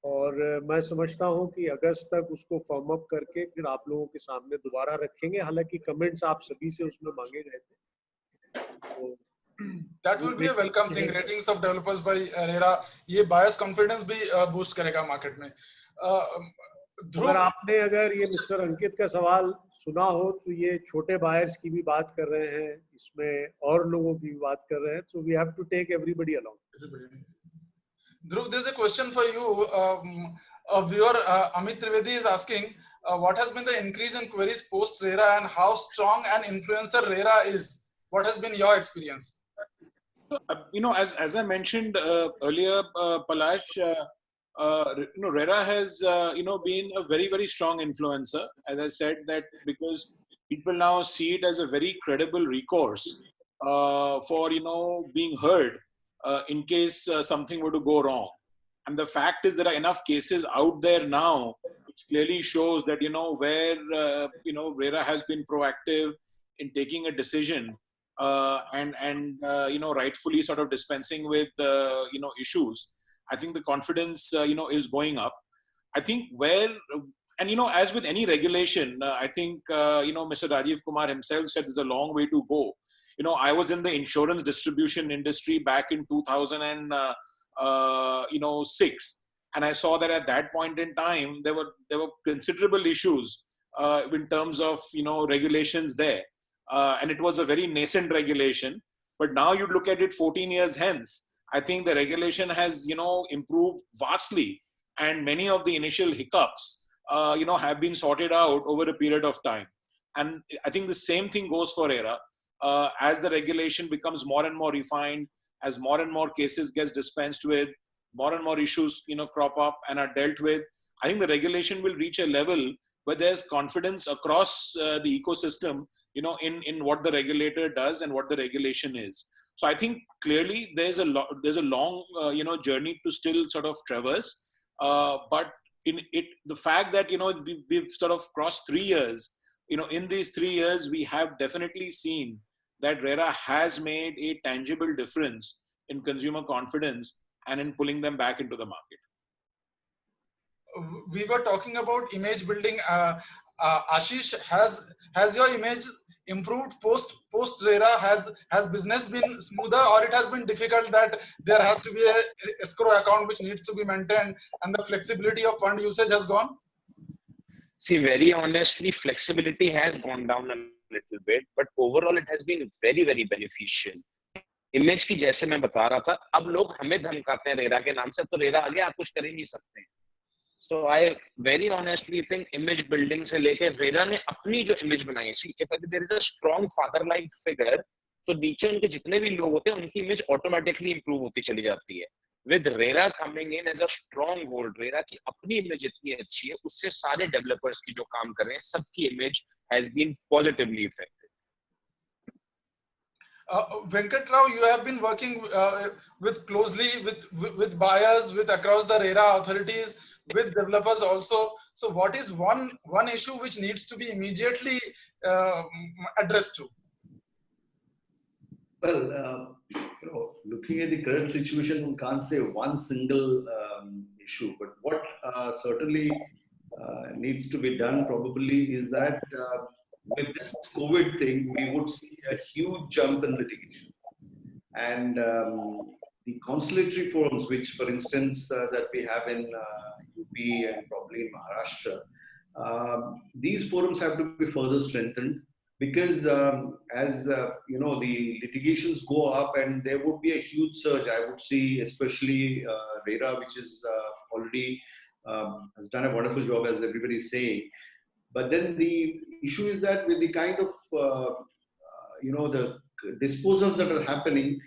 और मैं समझता हूं कि अगस्त तक उसको फॉर्म अप करके फिर आप लोगों के सामने दोबारा रखेंगे। हालांकि कमेंट्स आप सभी से उसमें मांगे गए थे, तो that will be a welcome thing, ratings of developers by RERA, ये बायर्स कॉन्फिडेंस भी बूस्ट करेगा मार्केट में। अगर ये मिस्टर अंकित का सवाल सुना हो, तो ये छोटे बायर्स की भी बात कर रहे हैं, इसमें और लोगों की भी बात कर रहे हैं, so we have to take everybody along. Dhruv, there's a question for you. A viewer, Amit Trivedi, is asking, what has been the increase in queries post RERA, and how strong an influencer RERA is? What has been your experience? So, as I mentioned earlier, Palash, RERA has been a very, very strong influencer. As I said, that because people now see it as a very credible recourse for being heard in case something were to go wrong. And the fact is there are enough cases out there now which clearly shows that where RERA has been proactive in taking a decision and rightfully sort of dispensing with issues. I think the confidence is going up. I think as with any regulation, I think Mr. Rajiv Kumar himself said there's a long way to go. I was in the insurance distribution industry back in 2006, and I saw that at that point in time there were considerable issues in terms of regulations there, and it was a very nascent regulation. But now you look at it 14 years hence, I think the regulation has improved vastly, and many of the initial hiccups have been sorted out over a period of time. And I think the same thing goes for RERA. As the regulation becomes more and more refined, as more and more cases gets dispensed with, more and more issues crop up and are dealt with, I think the regulation will reach a level where there's confidence across the ecosystem in what the regulator does and what the regulation is. So I think clearly there's a long journey to still sort of traverse, but the fact that we've sort of crossed 3 years, in these 3 years we have definitely seen that RERA has made a tangible difference in consumer confidence and in pulling them back into the market. We were talking about image building. Ashish, has your image improved post RERA? Has business been smoother, or it has been difficult that there has to be a escrow account which needs to be maintained and the flexibility of fund usage has gone? See, very honestly, flexibility has gone down a little bit, but overall it has been very, very beneficial. Image की जैसे मैं बता रहा था, अब लोग हमें धमकाते हैं रेरा के नाम से, तो रेरा आगे आप कुछ कर ही नहीं सकते हैं. So I very honestly think image building से लेके रेरा ने अपनी जो image बनाई है, see if there is a strong father like figure, तो नीचे उनके जितने भी लोग होते हैं उनकी image automatically improve होती चली जाती है. With RERA coming in as a stronghold, RERA की अपनी image इतनी अच्छी है, उससे सारे developers की जो काम कर रहे हैं सबकी image has been positively affected. Venkat Rao, you have been working closely with buyers, with across the RERA authorities, with developers also. So, what is one issue which needs to be immediately addressed to? Well, looking at the current situation, we can't say one single issue. But what certainly needs to be done probably is that with this COVID thing, we would see a huge jump in litigation. And the conciliatory forums, which, for instance, that we have in UP and probably in Maharashtra, these forums have to be further strengthened because as the litigations go up and there would be a huge surge, I would see, especially RERA, which is already has done a wonderful job, as everybody is saying. But then the issue is that with the kind of, the disposals that are happening,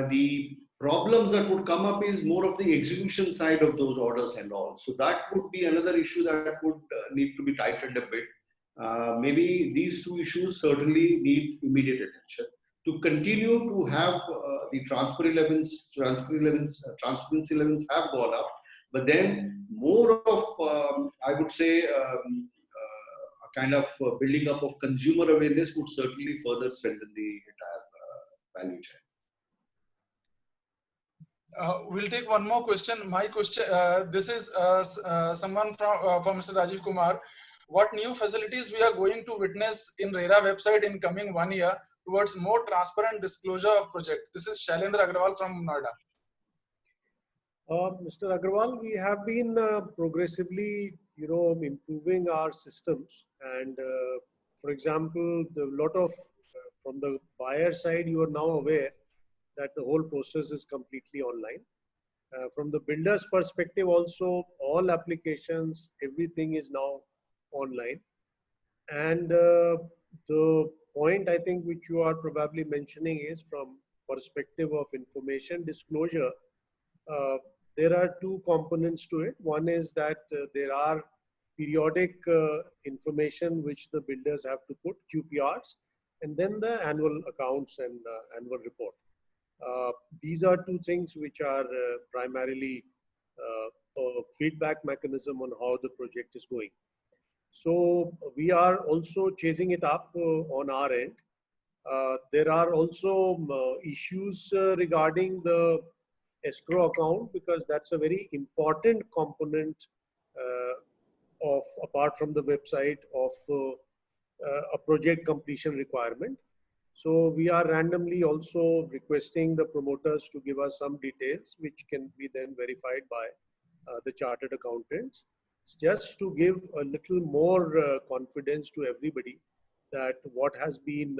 the problems that would come up is more of the execution side of those orders and all. So that would be another issue that would need to be tightened a bit. Maybe these two issues certainly need immediate attention. To continue to have the transparency levels have gone up, but then more of, I would say, kind of building up of consumer awareness would certainly further strengthen the entire value chain. We'll take one more question. My question, this is someone from Mr. Rajiv Kumar. What new facilities we are going to witness in RERA website in coming 1 year towards more transparent disclosure of project? This is Shailendra Agarwal from Noida. Mr. Agarwal, we have been progressively, improving our systems. And for example, from the buyer side, you are now aware that the whole process is completely online. From the builder's perspective also, all applications, everything is now online. And the point I think which you are probably mentioning is from perspective of information disclosure, there are two components to it. One is that there are periodic information which the builders have to put, QPRs, and then the annual accounts and annual report. These are two things which are primarily a feedback mechanism on how the project is going. So we are also chasing it up on our end. There are also issues regarding the escrow account, because that's a very important component of, apart from the website, of a project completion requirement. So we are randomly also requesting the promoters to give us some details which can be then verified by the chartered accountants, just to give a little more confidence to everybody that what has been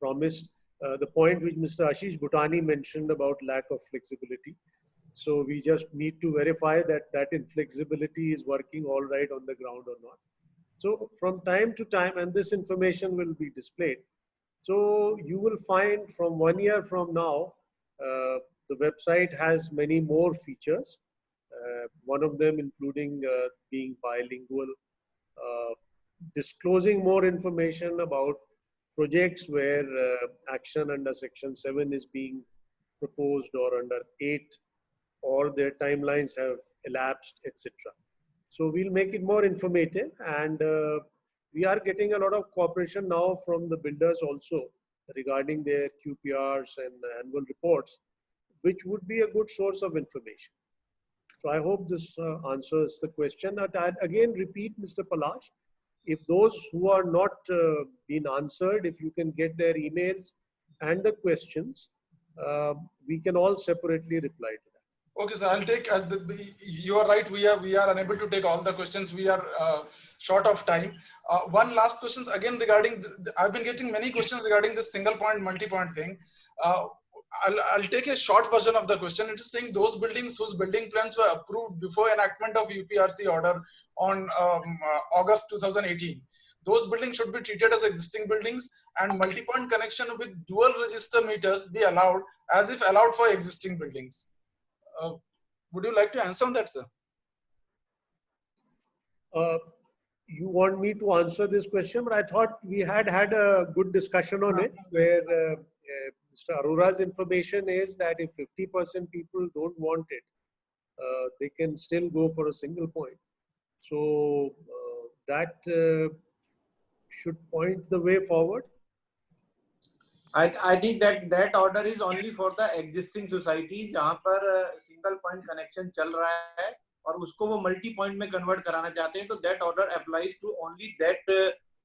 promised. The point which Mr. Ashish Bhutani mentioned about lack of flexibility. So we just need to verify that that inflexibility is working all right on the ground or not. So from time to time, and this information will be displayed. So you will find from 1 year from now, the website has many more features. One of them including being bilingual, disclosing more information about projects where action under Section 7 is being proposed, or under 8, or their timelines have elapsed, etc. So we'll make it more informative, and we are getting a lot of cooperation now from the builders also regarding their QPRs and annual reports, which would be a good source of information. So I hope this answers the question. I'd again repeat, Mr. Palash, if those who are not been answered, if you can get their emails and the questions, we can all separately reply to that. Okay, so I'll take, you are right, we are unable to take all the questions. We are short of time. One last question again regarding, I've been getting many questions regarding this single point, multi-point thing. I'll take a short version of the question. It is saying those buildings whose building plans were approved before enactment of UPRC order on August 2018. Those buildings should be treated as existing buildings, and multi-point connection with dual register meters be allowed as if allowed for existing buildings. Would you like to answer on that, sir? You want me to answer this question, but I thought we had a good discussion on it, where Mr. Arora's information is that if 50% people don't want it, they can still go for a single point. So that should point the way forward. I think that order is only for the existing societies जहाँ पर single point connection चल रहा है और उसको वो multi point में convert कराना चाहते हैं, तो that order applies to only that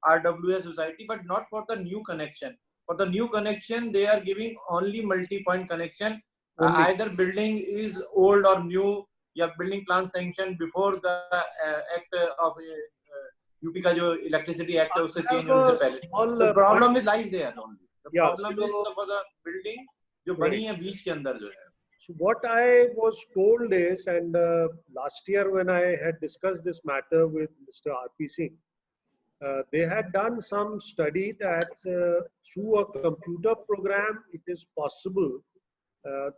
RWA society, but not for the new connection. For the new connection, they are giving only multi point connection. Either building is old or new, या building plan sanctioned before the act of UP का जो electricity act है उससे change होने से पहले. The problem is lies there only. The problem is for the building जो बनी है बीच के अंदर जो है. So what I was told is, and last year when I had discussed this matter with Mr. R.P. Singh, they had done some study that through a computer program, it is possible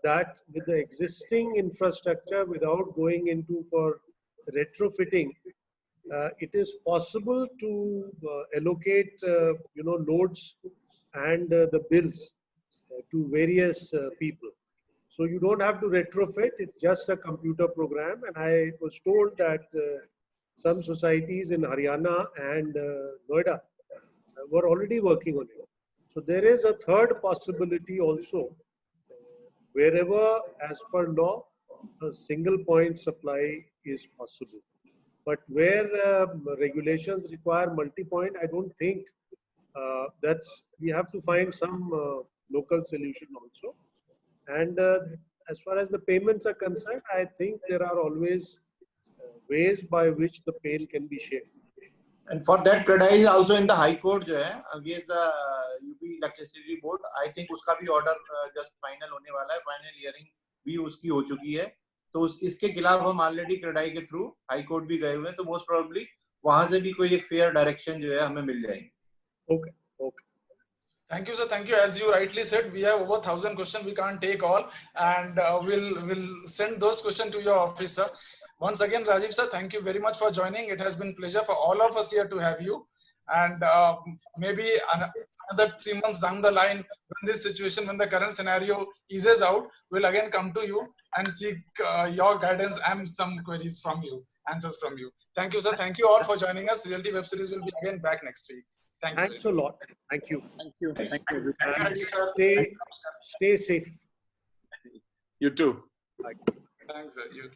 that with the existing infrastructure, without going into for retrofitting, it is possible to allocate, loads and the bills to various people. So you don't have to retrofit, it's just a computer program. And I was told that some societies in Haryana and Noida were already working on it. So there is a third possibility also, wherever as per law, a single point supply is possible. But where regulations require multi-point, I don't think we have to find some local solution also. And as far as the payments are concerned, I think there are always ways by which the pain can be shared. And for that, CREDA is also in the High Court जो है against the UP Electricity Board. I think उसका भी order just final होने वाला है. Final hearing भी उसकी हो चुकी है. तो इसके खिलाफ हम already CREDA के through High Court भी गए हुए हैं. तो most probably वहाँ से भी कोई एक fair direction जो है हमें मिल जाएगी. Okay. Okay. Thank you, sir. Thank you. As you rightly said, we have over 1,000 questions. We can't take all, and we'll send those questions to your office, sir. Once again, Rajiv sir, thank you very much for joining. It has been a pleasure for all of us here to have you. And maybe another 3 months down the line, when this situation, when the current scenario eases out, we'll again come to you and seek your guidance and some queries from you, answers from you. Thank you, sir. Thank you all for joining us. Realty Web Series will be again back next week. Thanks a lot. Thank you. Thank you. Thank you. Stay safe. You too. Thanks, sir. You.